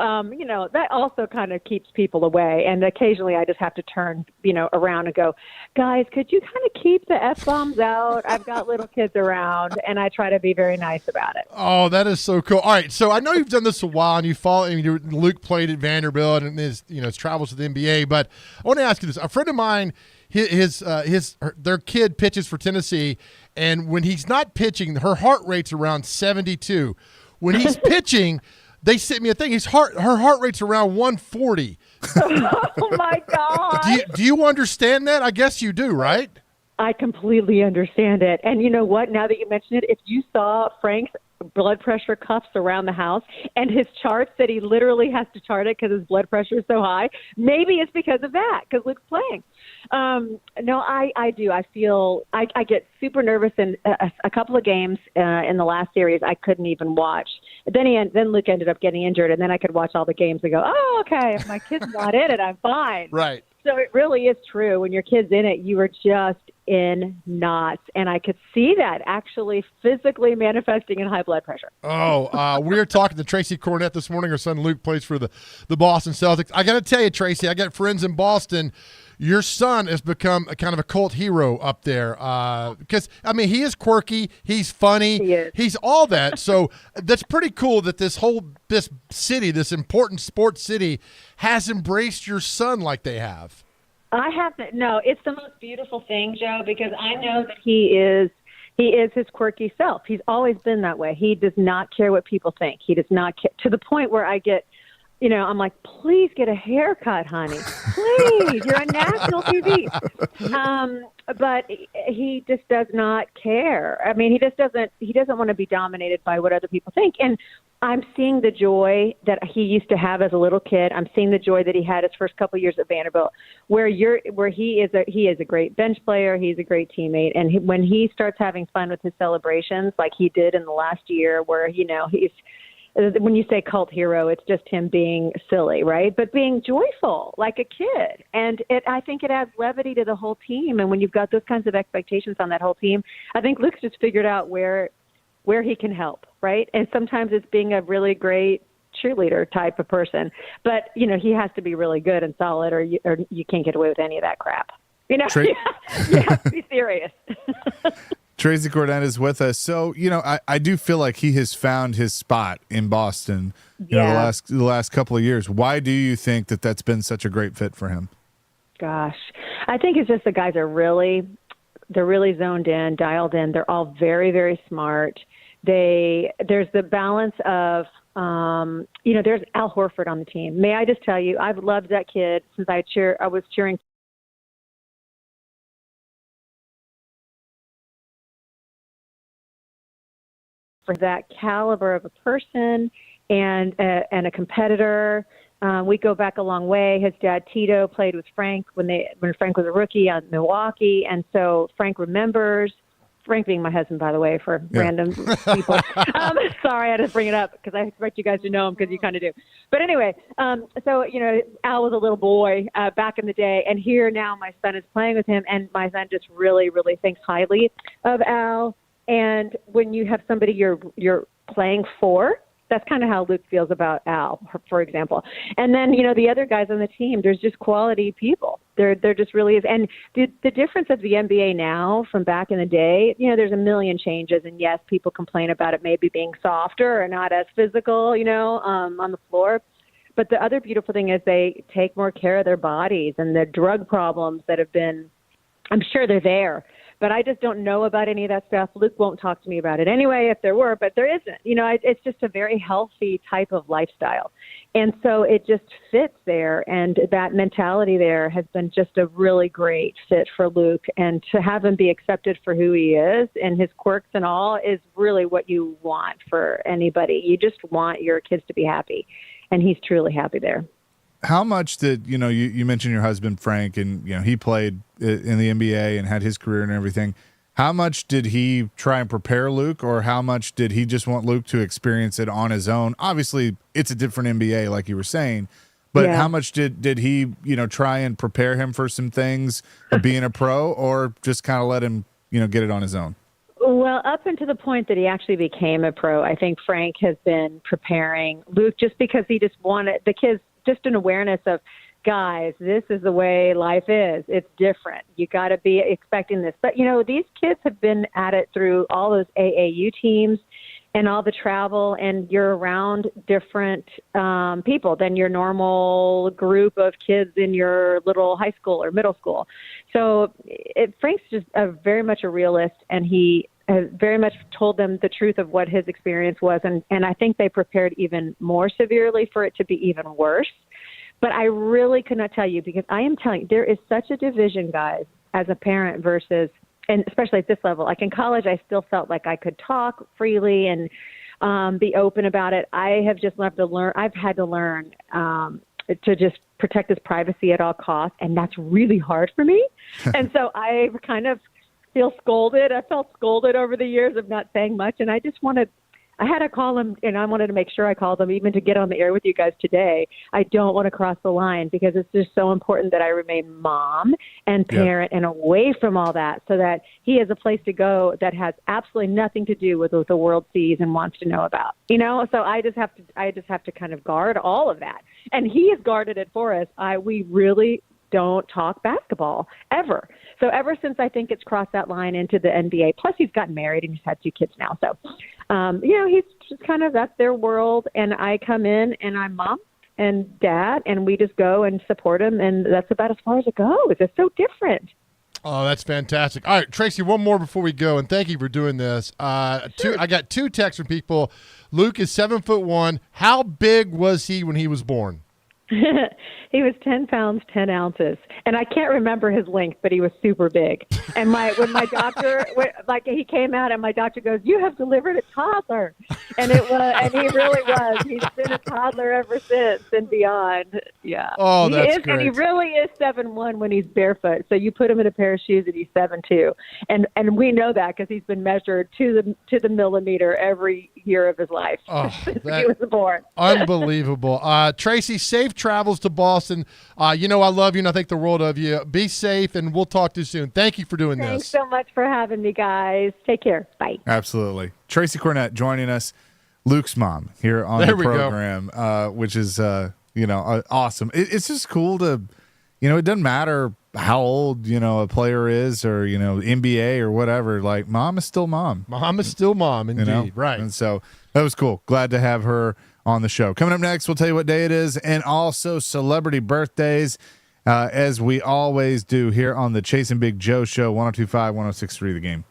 that also kind of keeps people away. And occasionally I just have to turn, around and go, guys, could you kind of keep the F-bombs out? I've got little kids around, and I try to be very nice about it. Oh, that is so cool. All right, so I know you've done this a while, and you follow. Luke played at Vanderbilt and his travels to the NBA. But I want to ask you this: a friend of mine, their kid pitches for Tennessee, and when he's not pitching, her heart rate's around 72. When he's pitching, they sent me a thing. Her heart rate's around 140. Oh my God! Do you understand that? I guess you do, right? I completely understand it. And you know what? Now that you mention it, if you saw Frank's blood pressure cuffs around the house and his charts that he literally has to chart it because his blood pressure is so high, maybe it's because of that, because Luke's playing. No, I do. I feel I get super nervous in a couple of games in the last series. I couldn't even watch. Then Luke ended up getting injured, and then I could watch all the games and go, oh, okay, if my kid's not in it, I'm fine. Right. So it really is true. When your kid's in it, you are just in knots. And I could see that actually physically manifesting in high blood pressure. Oh, we're talking to Tracy Cornett this morning. Her son Luke plays for the Boston Celtics. I got to tell you, Tracy, I got friends in Boston. Your son has become a kind of a cult hero up there because, he is quirky. He's funny. He is. He's all that. So that's pretty cool that this city, this important sports city, has embraced your son like they have. I haven't. No, it's the most beautiful thing, Joe, because I know that he is his quirky self. He's always been that way. He does not care what people think. He does not care, to the point where I get, I'm like, please get a haircut, honey. Please, you're on national TV. But he just does not care. He doesn't want to be dominated by what other people think. And I'm seeing the joy that he used to have as a little kid. I'm seeing the joy that he had his first couple of years at Vanderbilt, where he is a great bench player. He's a great teammate, and when he starts having fun with his celebrations, like he did in the last year, where he's when you say cult hero, it's just him being silly, right? But being joyful like a kid, and I think it adds levity to the whole team. And when you've got those kinds of expectations on that whole team, I think Luke's just figured out where he can help, right? And sometimes it's being a really great cheerleader type of person. But, he has to be really good and solid or you can't get away with any of that crap. You have to be serious. Tracy Cordent is with us. So, I do feel like he has found his spot in Boston, the last couple of years. Why do you think that that's been such a great fit for him? Gosh, I think it's just the guys are really zoned in, dialed in. They're all very, very smart. There's the balance of, there's Al Horford on the team. May I just tell you, I've loved that kid since I was cheering for that caliber of a person and a competitor. We go back a long way. His dad Tito played with Frank when Frank was a rookie on Milwaukee, and so Frank remembers. Frank being my husband, by the way, for random people. Sorry, I had to bring it up because I expect you guys to know him because you kind of do. But anyway, so Al was a little boy back in the day, and here now my son is playing with him, and my son just really, really thinks highly of Al. And when you have somebody you're playing for, that's kind of how Luke feels about Al, for example. And then, the other guys on the team, there's just quality people. There just really is. And the difference of the NBA now from back in the day, there's a million changes. And yes, people complain about it maybe being softer or not as physical, on the floor. But the other beautiful thing is they take more care of their bodies, and the drug problems that have been, I'm sure they're there. But I just don't know about any of that stuff. Luke won't talk to me about it anyway, if there were, but there isn't. It's just a very healthy type of lifestyle. And so it just fits there. And that mentality there has been just a really great fit for Luke. And to have him be accepted for who he is and his quirks and all is really what you want for anybody. You just want your kids to be happy. And he's truly happy there. How much did, you mentioned your husband, Frank, and, he played in the NBA and had his career and everything. How much did he try and prepare Luke, or how much did he just want Luke to experience it on his own? Obviously, it's a different NBA, like you were saying, but how much did he, try and prepare him for some things of being a pro, or just kind of let him, get it on his own? Well, up until the point that he actually became a pro, I think Frank has been preparing Luke just because he just wanted the kids, just an awareness of, guys, this is the way life is. It's different. You got to be expecting this. But, these kids have been at it through all those AAU teams and all the travel, and you're around different people than your normal group of kids in your little high school or middle school. So Frank's just very much a realist, and he has very much told them the truth of what his experience was. And I think they prepared even more severely for it to be even worse. But I really could not tell you, because I am telling you, there is such a division, guys, as a parent versus, and especially at this level. Like in college, I still felt like I could talk freely and be open about it. I have just left to learn. I've had to learn to just protect his privacy at all costs. And that's really hard for me. And so I kind of feel scolded. I felt scolded over the years of not saying much. And I had to call him, and I wanted to make sure I called him even to get on the air with you guys today. I don't want to cross the line, because it's just so important that I remain mom and parent and away from all that, so that he has a place to go that has absolutely nothing to do with what the world sees and wants to know about. So I just have to kind of guard all of that. And he has guarded it for us. We really don't talk basketball ever. So ever since I think it's crossed that line into the NBA, plus he's gotten married and he's had 2 kids now. So, he's just kind of, that's their world. And I come in and I'm mom and dad, and we just go and support him. And that's about as far as it goes. It's so different. Oh, that's fantastic. All right, Tracy, one more before we go, and thank you for doing this. I got 2 texts from people. Luke is 7'1". How big was he when he was born? He was 10 pounds, 10 ounces. And I can't remember his length, but he was super big. And when my doctor, he came out and my doctor goes, "You have delivered a toddler." And he really was. He's been a toddler ever since and beyond. Yeah. Oh, that's great. great. And he really is 7'1" when he's barefoot. So you put him in a pair of shoes and he's 7'2", and we know that because he's been measured to the millimeter every year of his life since he was born. Unbelievable. Tracy, safe travels to Boston. I love you and I think the world of you. Be safe, and we'll talk to you soon. Thank you for doing Thanks this. so much for having me, guys. Take care. Bye. Absolutely. Tracy Cornett joining us, Luke's mom, here on the program, which is, awesome. It's just cool to, it doesn't matter how old, a player is or, NBA or whatever. Like, mom is still mom. Mom is still mom, indeed. Right. And so that was cool. Glad to have her on the show. Coming up next, we'll tell you what day it is and also celebrity birthdays, as we always do here on the Chasing Big Joe Show, 102.5, 106.3 The Game.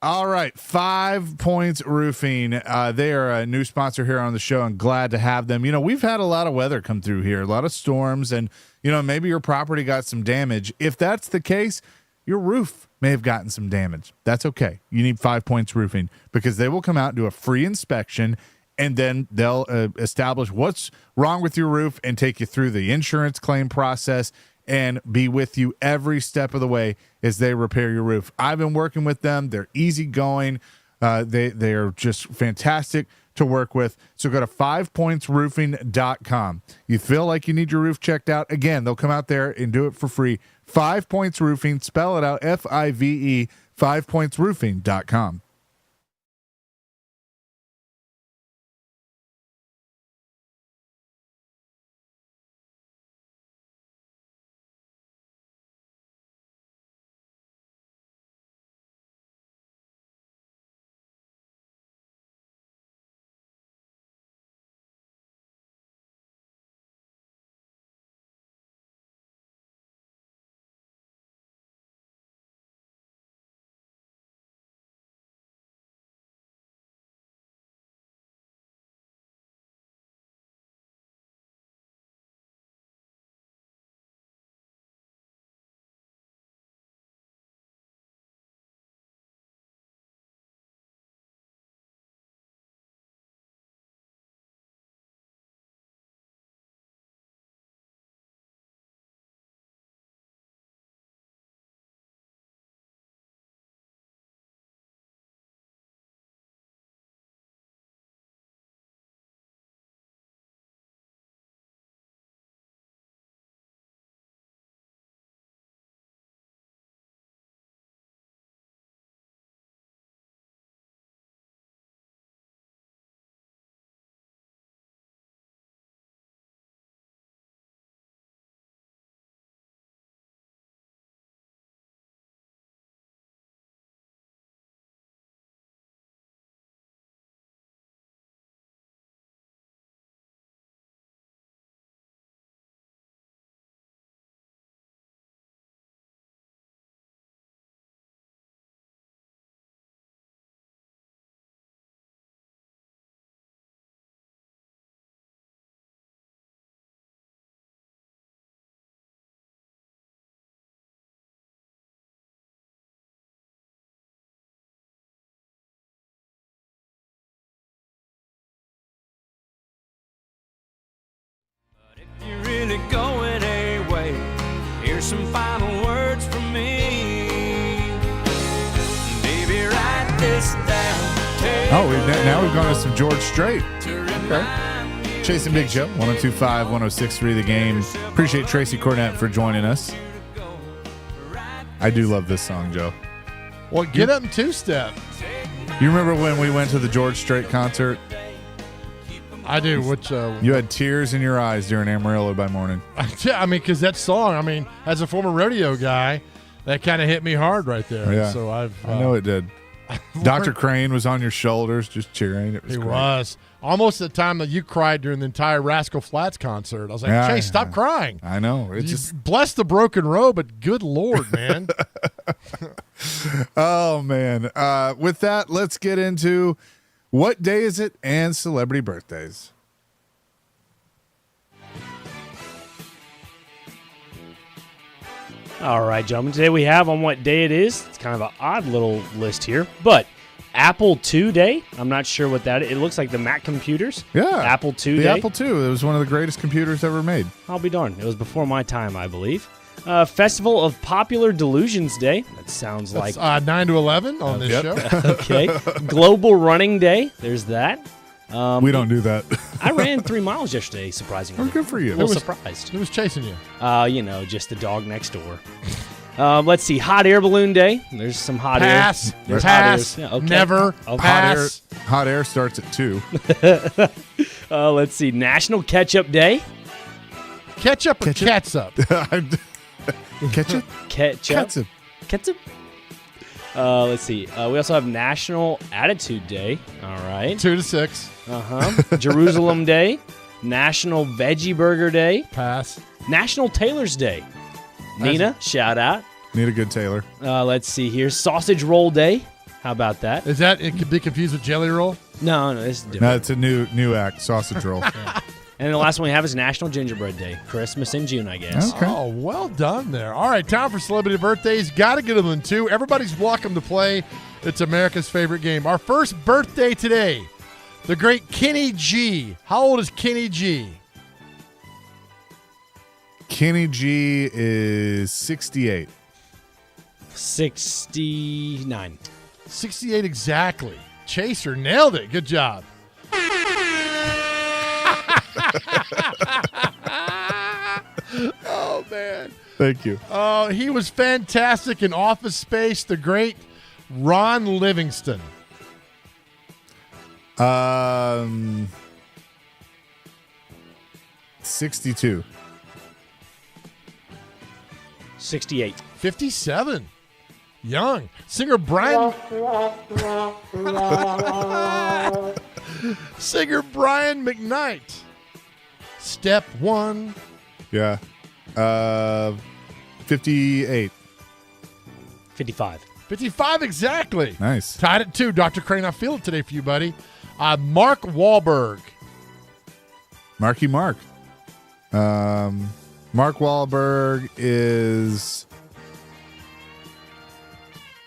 All right, 5 Points Roofing. They are a new sponsor here on the show, and glad to have them. We've had a lot of weather come through here, a lot of storms, and, maybe your property got some damage. If that's the case, your roof may have gotten some damage. That's okay. You need 5 Points Roofing because they will come out and do a free inspection, and then they'll establish what's wrong with your roof and take you through the insurance claim process and be with you every step of the way as they repair your roof. I've been working with them. They're easygoing. They are just fantastic to work with. So go to 5pointsroofing.com. You feel like you need your roof checked out? Again, they'll come out there and do it for free. 5 Points Roofing. Spell it out, Five, 5pointsroofing.com. You're really going away. Here's some final words from me. Baby, write this down. Now we've gone to some George Strait. Okay. Chasing Big Joe, 102.5, 106.3 The Game. Appreciate Tracy Cornett for joining us. I do love this song, Joe. Well, get up and two-step. You remember when we went to the George Strait concert? I do. Which you had tears in your eyes during Amarillo by Morning. I mean, because that song, as a former rodeo guy, that kind of hit me hard right there. Yeah. So I know it did. Dr. Crane was on your shoulders just cheering. It was great. Was. Almost the time that you cried during the entire Rascal Flatts concert. I was like, Chase, stop crying. I know. It's just bless the broken road, but good Lord, man. Oh, man. With that, let's get into what day is it and celebrity birthdays. All right, gentlemen. Today we have on what day it is. It's kind of an odd little list here, but Apple II Day. I'm not sure what that is. It looks like the Mac computers. Yeah. Apple II The Day. Apple II. It was one of the greatest computers ever made. I'll be darned. It was before my time, I believe. Festival of Popular Delusions Day. That sounds like... 9 to 11 on this show. Okay. Global Running Day. There's that. We don't do that. I ran 3 miles yesterday, surprisingly. Oh, good for you. A little surprised. Who was chasing you? Just the dog next door. Let's see. Hot Air Balloon Day. There's some hot Pass. air. There's Pass. hot air. Yeah, okay. Never. Okay. Pass. Hot air starts at 2. Let's see. National Ketchup Day. Ketchup or catsup? Ketchup? Ketchup. Ketchup. Let's see. We also have National Attitude Day. All right. 2 to 6. Jerusalem Day. National Veggie Burger Day. Pass. National Tailor's Day. Nina, shout out. Need a good tailor. Let's see here. Sausage Roll Day. How about that? Is that it? Could be confused with Jelly Roll? No, this is different. No, it's a new act. Sausage roll. And the last one we have is National Gingerbread Day. Christmas in June, I guess. Okay. Oh, well done there. All right, time for celebrity birthdays. Got to get them in 2. Everybody's welcome to play. It's America's favorite game. Our first birthday today, the great Kenny G. How old is Kenny G? Kenny G is 68. 69. 68 exactly. Chaser nailed it. Good job. Oh, man. Thank you. He was fantastic in Office Space, the great Ron Livingston. 62. 68. 57. Young. Singer Brian. Singer Brian McKnight. Step 1. Yeah. 58. 55. 55 exactly. Nice. Tied at 2. Dr. Crane, I feel it today for you, buddy. Mark Wahlberg. Marky Mark. Mark Wahlberg is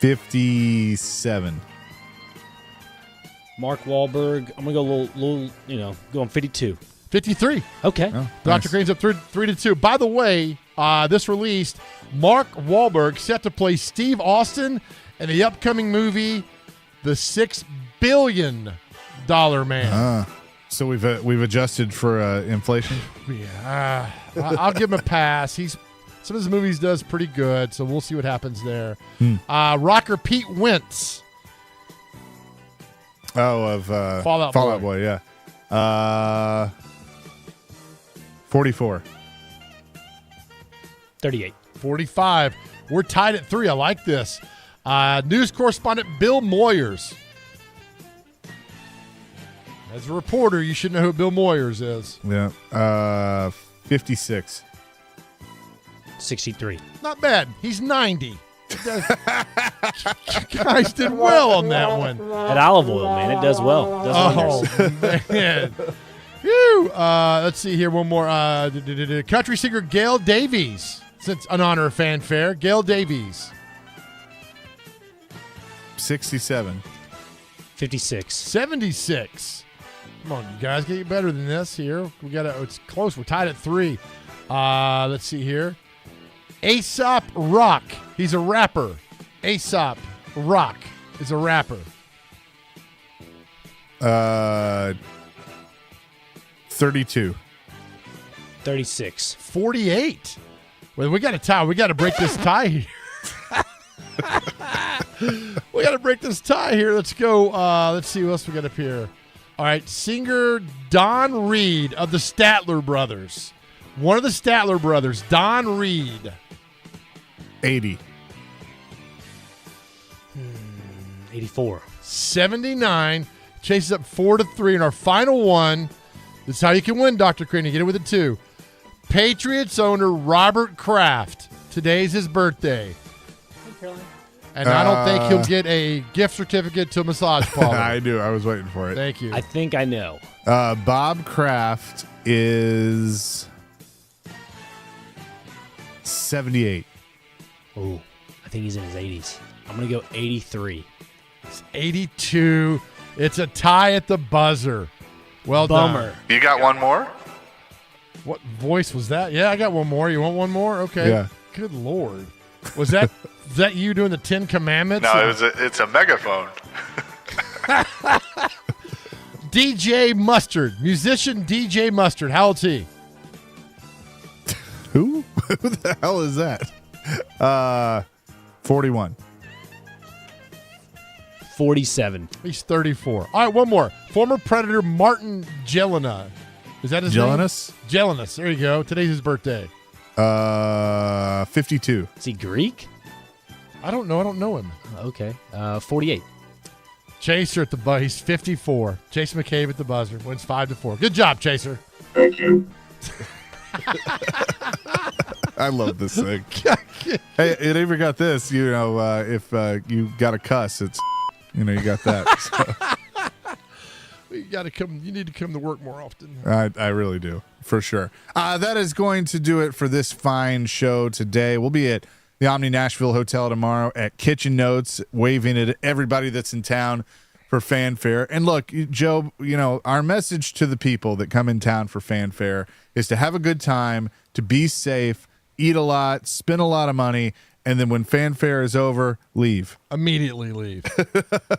57. Mark Wahlberg. I'm going to go a little, going 52. 53. Okay. Oh, Dr. nice. Crane's up 3 to 2. By the way, this released, Mark Wahlberg set to play Steve Austin in the upcoming movie, The $6 Billion Man. So we've adjusted for inflation. Yeah, I'll give him a pass. Some of his movies does pretty good, so we'll see what happens there. Rocker Pete Wentz. Oh, of Fall Out Boy, yeah. 44. 38. 45. We're tied at 3. I like this. News correspondent Bill Moyers. As a reporter, you should know who Bill Moyers is. Yeah. 56. 63. Not bad. He's 90. You guys did well on that one. That olive oil, man, it does well. It does wonders. Man. Whew. Let's see here. One more. Country singer Gail Davies. Since in honor of fanfare, Gail Davies. 67. 56. 76. Come on, you guys, get better than this here. It's close. We're tied at 3. Let's see here. Aesop Rock. He's a rapper. Aesop Rock is a rapper. 32. 36. 48. Well, we got a tie. We got to break this tie here. We got to break this tie here. Let's go. Let's see what else we got up here. All right. Singer Don Reed of the Statler Brothers. One of the Statler Brothers, Don Reed. 80. 84. 79. Chases up 4-3 in our final one. This is how you can win, Dr. Crane. You get it with a 2. Patriots owner Robert Kraft. Today's his birthday. And I don't think he'll get a gift certificate to a massage parlor. I do. I was waiting for it. Thank you. I think I know. Bob Kraft is 78. Ooh, I think he's in his 80s. I'm going to go 83. It's 82. It's a tie at the buzzer. Well Bummer. done. You got one more? What voice was that? Yeah, I got one more. You want one more? Okay. Yeah. Good Lord. Was that is that you doing the 10 Commandments? No, it's a megaphone. DJ Mustard. Musician DJ Mustard. How old's he? Who? Who the hell is that? 41. 47. He's 34. All right, one more. Former Predator Martin Jelena. Is that his Jelinus? name? Jelinus. There you go. Today's his birthday. 52. Is he Greek? I don't know. I don't know him. Okay. 48. Chaser at the buzzer. He's 54. Jason McCabe at the buzzer. Wins 5-4. Good job, Chaser. Thank you. I love this thing. Hey, it even got this. If you got a cuss, it's you got that. So. You got to come. You need to come to work more often. I really do, for sure. That is going to do it for this fine show today. We'll be at the Omni Nashville Hotel tomorrow at Kitchen Notes, waving at everybody that's in town for fanfare. And look, Joe, our message to the people that come in town for fanfare is to have a good time, to be safe, eat a lot, spend a lot of money, and then when fanfare is over, leave. Immediately leave.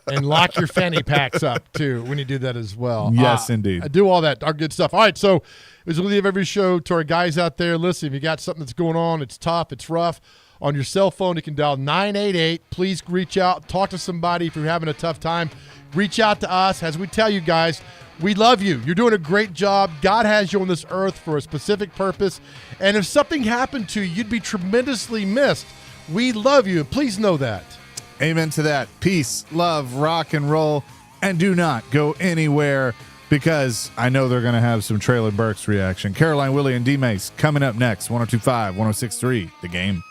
And lock your fanny packs up, too, when you do that as well. Yes, indeed. I do all that, our good stuff. All right, so as we leave every show to our guys out there, listen, if you got something that's going on, it's tough, it's rough, on your cell phone, you can dial 988. Please reach out, talk to somebody if you're having a tough time. Reach out to us. As we tell you guys, we love you. You're doing a great job. God has you on this earth for a specific purpose. And if something happened to you, you'd be tremendously missed. We love you. Please know that. Amen to that. Peace, love, rock and roll, and do not go anywhere because I know they're going to have some Traylon Burks reaction. Caroline, Willie, and D-Mace coming up next. 102.5, 106.3, The Game.